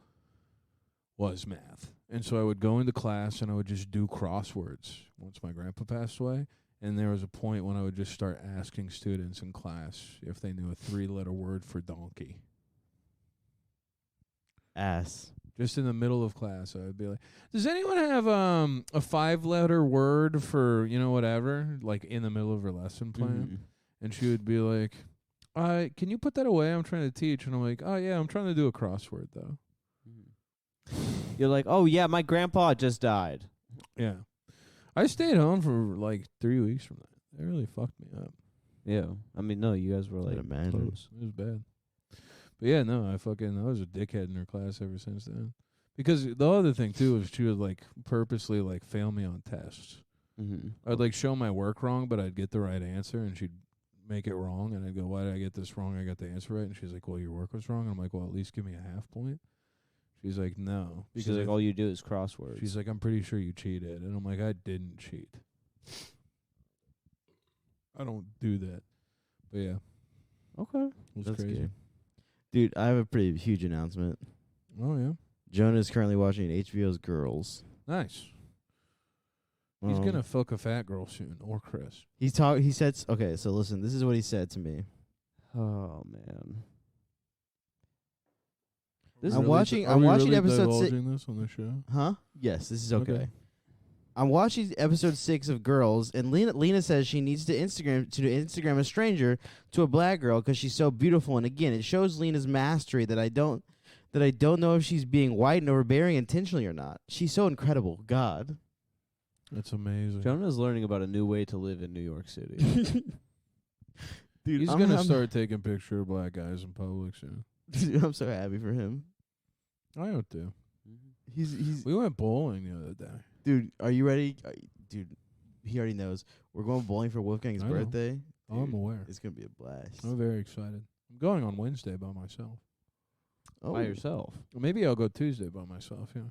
was math. And so I would go into class and I would just do crosswords once my grandpa passed away. And there was a point when I would just start asking students in class if they knew a 3-letter word for donkey. Ass. Just in the middle of class, I would be like, does anyone have a 5-letter word for, whatever, like in the middle of her lesson plan? And she would be like, can you put that away? I'm trying to teach. And I'm like, oh, yeah, I'm trying to do a crossword, though. You're like, oh, yeah, my grandpa just died. Yeah. I stayed home for like 3 weeks from that. It really fucked me up. Yeah. I mean, no, you guys were I'd like imagine. close. It was bad. But yeah, no, I was a dickhead in her class ever since then. Because the other thing, too, is she would like purposely like fail me on tests. I'd like show my work wrong, but I'd get the right answer, and she'd make it wrong, and I'd go, why did I get this wrong? I got the answer right. And she's like, well, your work was wrong. And I'm like, well, at least give me a half point. She's like, no. She's like, all you do is crosswords. She's like, I'm pretty sure you cheated. And I'm like, I didn't cheat. I don't do that. But yeah. Okay. It was That's crazy. good. Dude, I have a pretty huge announcement. Oh, yeah. Jonah is currently watching HBO's Girls. Nice. He's going to fuck a fat girl soon, or Chris. He said, okay, so listen, this is what he said to me. Oh, man. I'm watching episode 6. This on the show? Huh? Yes, this is okay. Okay. I'm watching episode 6 of Girls, and Lena says she needs to Instagram a stranger to a black girl because she's so beautiful. And again, it shows Lena's mastery that I don't know if she's being white and overbearing intentionally or not. She's so incredible. God. That's amazing. Jonah's learning about a new way to live in New York City. Dude, He's going to start taking picture of black guys in public soon. Dude, I'm so happy for him. I am too. He's We went bowling the other day. dude. Are you ready? Dude, he already knows. We're going bowling for Wolfgang's I know. birthday. I'm Dude, aware. It's gonna be a blast. I'm very excited. I'm going on Wednesday by myself. Oh, By yourself. Or maybe I'll go Tuesday by myself, yeah.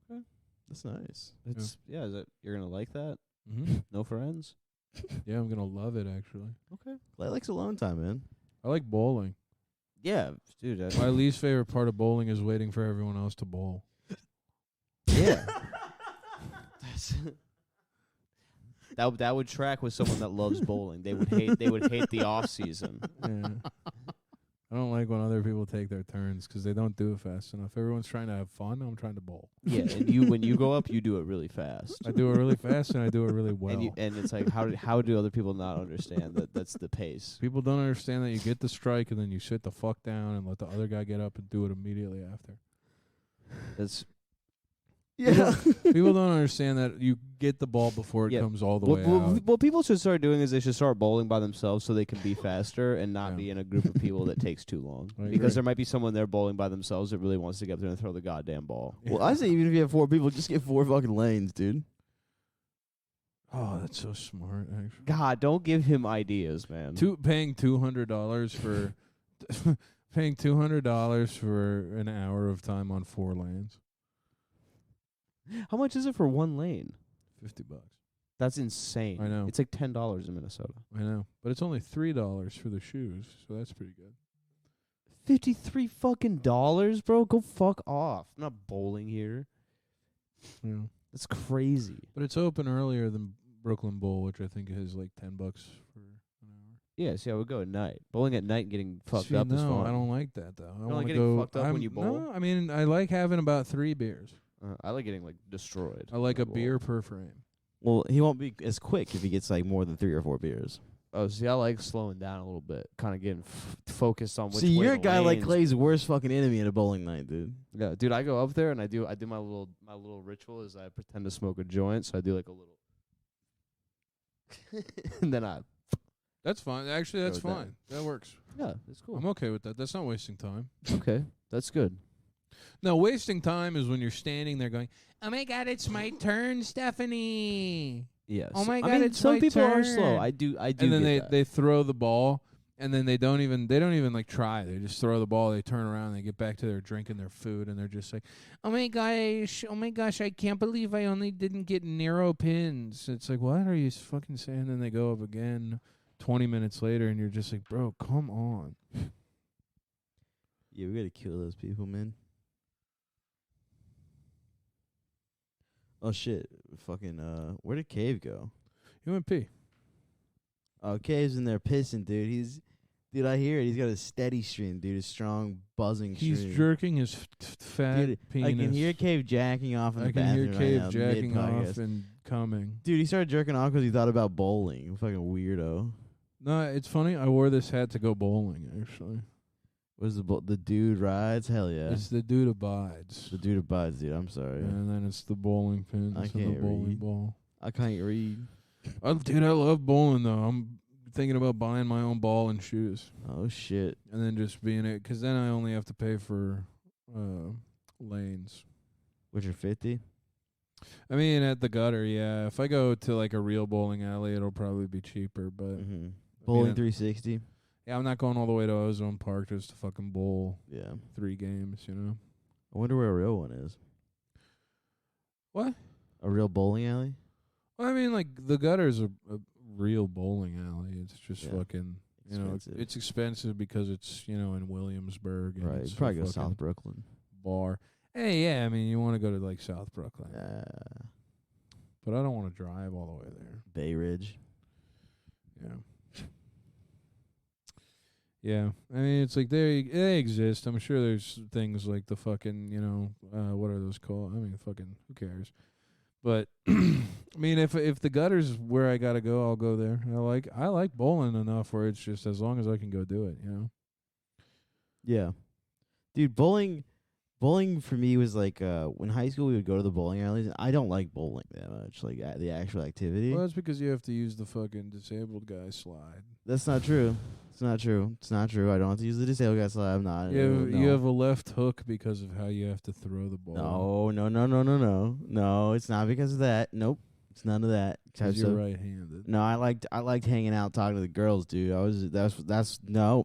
Okay. that's nice. It's is it you're gonna like that? Mm-hmm. No friends? Yeah, I'm going to love it, actually. Okay. Clay likes alone time, man. I like bowling. Yeah, dude. My least favorite part of bowling is waiting for everyone else to bowl. Yeah. That would track with someone that loves bowling. They would hate the off season. Yeah. I don't like when other people take their turns because they don't do it fast enough. Everyone's trying to have fun. I'm trying to bowl. Yeah, and when you go up, you do it really fast. I do it really fast and I do it really well. And it's like how do other people not understand that that's the pace? People don't understand that you get the strike and then you sit the fuck down and let the other guy get up and do it immediately after. That's Yeah. People don't understand that you get the ball before it Yeah. comes all the way out. what people should start doing is they should start bowling by themselves so they can be faster and not Yeah. be in a group of people that takes too long. I agree. Because there might be someone there bowling by themselves that really wants to get up there and throw the goddamn ball. Well, I say even if you have 4 people, just get 4 fucking lanes, dude. Oh, that's so smart, actually. God, don't give him ideas, man. Paying $200 for paying $200 for an hour of time on 4 lanes. How much is it for one lane? $50. That's insane. I know. It's like $10 in Minnesota. I know, but it's only $3 for the shoes, so that's pretty good. $53 fucking dollars, bro. Go fuck off. I'm not bowling here. Yeah, That's crazy. but it's open earlier than Brooklyn Bowl, which I think is like $10 for an hour. Yeah, see, I would go at night. Bowling at night and getting fucked See, up is no, fun. I don't like that though. I don't like wanna getting go. fucked up when you bowl? No, I mean I like having about 3 beers. I like getting like destroyed. I like when a bowl. beer per frame. Well, he won't be as quick if he gets like more than 3 or 4 beers. Oh, see, I like slowing down a little bit, kind of getting focused on which See, way you're a the guy like lanes- Clay's worst fucking enemy at a bowling night, dude. Yeah, dude, I go up there and I do my little ritual is I pretend to smoke a joint, so I do like a little, and then That's fine. Actually, that's Go with that. fine. That works. yeah, that's cool. I'm okay with that. That's not wasting time. Okay, that's good. No, wasting time is when you're standing there going, "Oh my God, it's my turn, Stephanie." Yes. Oh my I God, mean, it's some my people are turn. slow. I do. And then get that. they throw the ball, and then they don't even like try. They just throw the ball. They turn around. They get back to their drinking their food, and they're just like, oh my gosh, I can't believe I only didn't get narrow pins. It's like, what are you fucking saying? Then they go up again 20 minutes later, and you're just like, bro, come on. Yeah, we gotta kill those people, man. Oh shit! Fucking where did Cave go? You went pee. Oh, Cave's in there pissing, dude. Dude, I hear it. He's got a steady stream, dude. A strong buzzing He's stream. jerking his fat Dude, penis. I can hear Cave jacking off in the I can hear bathroom Cave right now, jacking off mid-podcast. and coming. Dude, he started jerking off 'cause he thought about bowling. Fucking weirdo. No, it's funny. I wore this hat to go bowling, actually. What is the dude rides? Hell yeah. It's the dude abides. The dude abides, dude. I'm sorry. And then it's the bowling pins I and the can't bowling read. ball. I can't read. Dude, I love bowling, though. I'm thinking about buying my own ball and shoes. Oh shit. And then just being it. Because then I only have to pay for lanes. Which are 50? I mean, at the gutter, yeah. If I go to, like, a real bowling alley, it'll probably be cheaper. But Mm-hmm. I Bowling mean, 360. yeah, I'm not going all the way to Ozone Park just to fucking bowl Yeah. 3 games, you know? I wonder where a real one is. What? A real bowling alley? Well, I mean, like, the gutter's a real bowling alley. It's just Yeah. fucking, you know, Expensive. it's expensive because it's, you know, in Williamsburg. And Right. it's You probably a go fucking South Brooklyn. bar. Hey, yeah, I mean, you want to go to, like, South Brooklyn. Yeah. But I don't want to drive all the way there. Bay Ridge. Yeah. Yeah. I mean, it's like they exist. I'm sure there's things like the fucking, you know, what are those called? I mean, fucking, who cares? But I mean, if the gutter's where I gotta go, I'll go there. I like bowling enough where it's just as long as I can go do it, you know. Yeah. Dude, bowling for me was like when high school we would go to the bowling alleys. And I don't like bowling that much, like the actual activity. Well, that's because you have to use the fucking disabled guy slide. That's not true. It's not true. It's not true. I don't have to use the disabled guy slide. I'm not. You have a left hook because of how you have to throw the ball. No, it's not because of that. Nope. It's none of that. Because you're right-handed. No, I liked hanging out talking to the girls, dude. That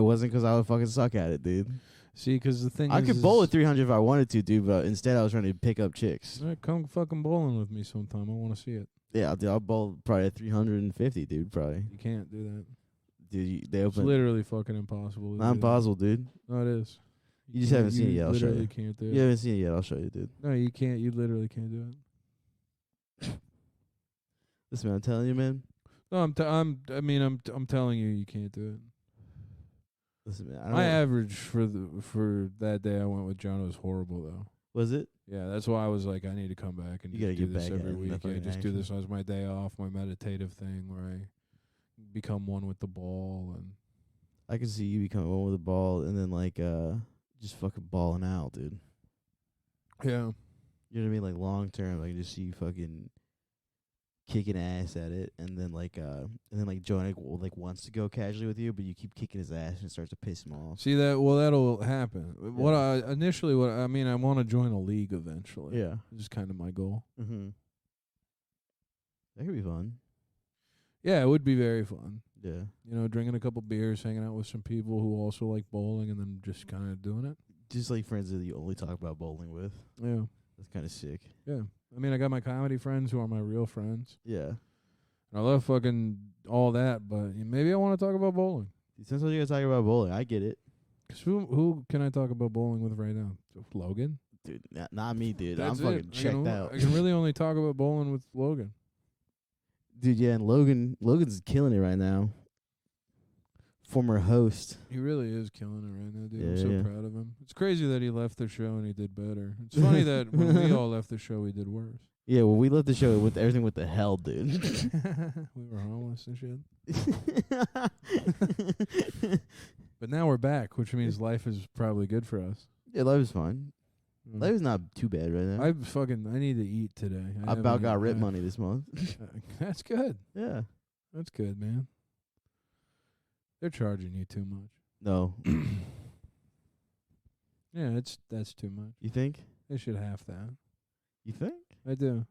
wasn't 'cause I would fucking suck at it, dude. See, because the thing I is, could bowl at 300 if I wanted to, dude, but instead I was trying to pick up chicks. All right, come fucking bowling with me sometime. I want to see it. Yeah, I'll bowl probably at 350, dude, probably. You can't do that. Dude, they It's open. literally fucking impossible. to Not do that. impossible, dude. No, it is. You just haven't seen it yet. I'll show literally you. can't do it. You haven't seen it yet. I'll show you, dude. No, you can't. You literally can't do it. Listen, man, I'm telling you, man. No, I'm telling you, you can't do it. Listen, man. My average for that day I went with John was horrible though. Was it? Yeah, that's why I was like, I need to come back and You just gotta do get this back every in the week. Yeah, fucking just do action. this as my day off, my meditative thing where I become one with the ball and I can see you becoming one with the ball and then like just fucking balling out, dude. yeah. You know what I mean? Like long term, I can just see you fucking kicking ass at it, and then Joe like wants to go casually with you, but you keep kicking his ass and it starts to piss him off. See that? Well, that'll happen. What Yeah. I want to join a league eventually. Yeah. This is kind of my goal. Mm-hmm. That could be fun. Yeah, it would be very fun. Yeah. You know, drinking a couple beers, hanging out with some people who also like bowling, and then just kind of doing it. Just like friends that you only talk about bowling with. Yeah. That's kind of sick. Yeah. I mean, I got my comedy friends who are my real friends. Yeah. I love fucking all that, but maybe I want to talk about bowling. Sometimes you gotta talk about bowling. I get it. 'Cause who can I talk about bowling with right now? Logan? Dude, not me, dude. That's I'm it. fucking checked out. I can really only talk about bowling with Logan. Dude, yeah, and Logan's killing it right now. Former host. He really is killing it right now, dude. I'm Yeah, so yeah. proud of him. It's crazy that he left the show and he did better. It's funny that when we all left the show, we did worse. Yeah, well, we left the show with everything with the hell, dude. We were homeless and shit. But now we're back, which means life is probably good for us. Yeah, life is fine. Mm. Life is not too bad right now. I need to eat today. I about got rip money this month. That's good. Yeah. That's good, man. They're charging you too much. No. Yeah, that's too much. You think? They should half that. You think? I do.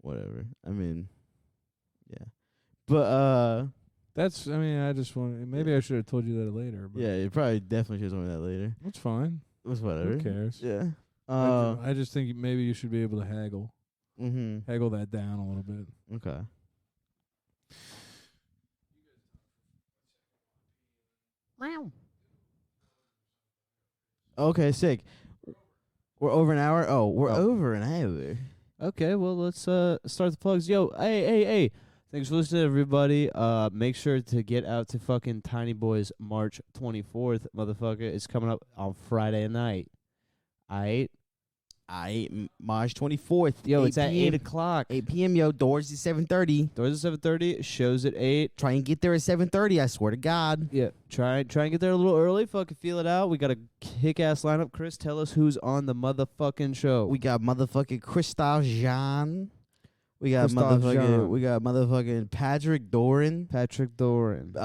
Whatever. I mean, yeah. But That's. I mean, I just want. Maybe I should have told you that later. But yeah, you probably definitely should have told me that later. it's fine. It was whatever. Who cares? Yeah. I just think maybe you should be able to haggle that down a little bit. Okay. Okay, sick. We're over an hour. Oh, we're over an hour. Okay, well, let's start the plugs. Yo, hey. Thanks for listening, everybody. Make sure to get out to fucking Tiny Boys March 24th, motherfucker. It's coming up on Friday night. Aight? March 24th. Yo, 8 it's at p.m. 8 o'clock. 8 p.m., yo. Doors is 7:30. Doors at 7:30. Shows at 8. Try and get there at 7:30, I swear to God. Yeah, try and get there a little early. Fucking feel it out. We got a kick-ass lineup. Chris, tell us who's on the motherfucking show. We got motherfucking Christophe Jean. We got Christophe Jean. motherfucking Patrick Doran. Patrick Doran.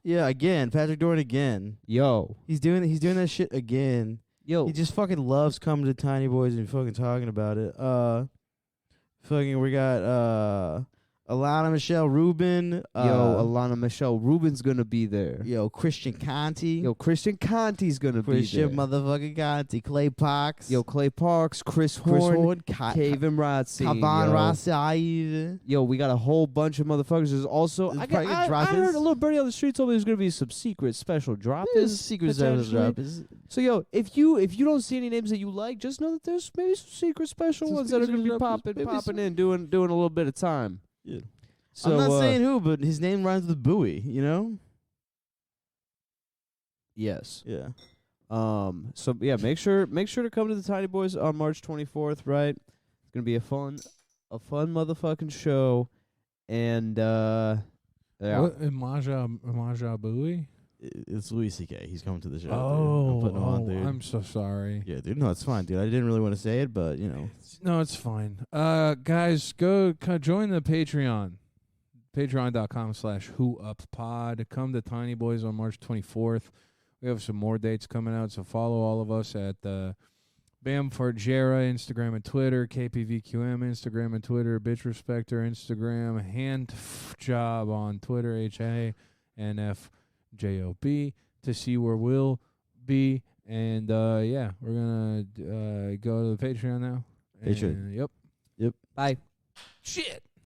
Yeah, again, Patrick Doran again. Yo. He's doing that shit again. Yo. He just fucking loves coming to Tiny Boys and fucking talking about it. Fucking we got Alana Michelle Rubin. Alana Michelle Rubin's gonna be there. Yo, Christian Conti. Yo, Christian Conti's gonna Christian be there. motherfucking Conti. Clay Parks. Yo, Clay Parks, Chris Horn, Kevin Rotzi, Kavan Rossi. Yo, we got a whole bunch of motherfuckers. There's also There's I probably heard droppers. a little birdie on the street told me there's gonna be some secret special drop. There's secret potentially. drop. So yo, if you don't see any names that you like, just know that there's maybe some secret special Some ones that are secret gonna be droppers, popping maybe in, doing a little bit of time. Yeah. So, I'm not saying who, but his name rhymes with Bowie, you know? yes. Yeah. So yeah, make sure to come to the Tiny Boys on March 24th, right? It's gonna be a fun motherfucking show, and yeah. What? Maja Bowie? It's Louis C.K. He's coming to the show. Dude. Oh, I'm putting him on, dude. I'm so sorry. Yeah, dude. No, it's fine, dude. I didn't really want to say it, but, you know. No, it's fine. Guys, go join the Patreon. Patreon.com/WhoUpPod. Come to Tiny Boys on March 24th. We have some more dates coming out, so follow all of us at Bam Fargera, Instagram and Twitter, KPVQM, Instagram and Twitter, Bitch Respecter, Instagram, Hand Job on Twitter, HANFJOB, to see where we'll be. And yeah, we're gonna go to the Patreon now. Patreon. Yep. Bye. Shit.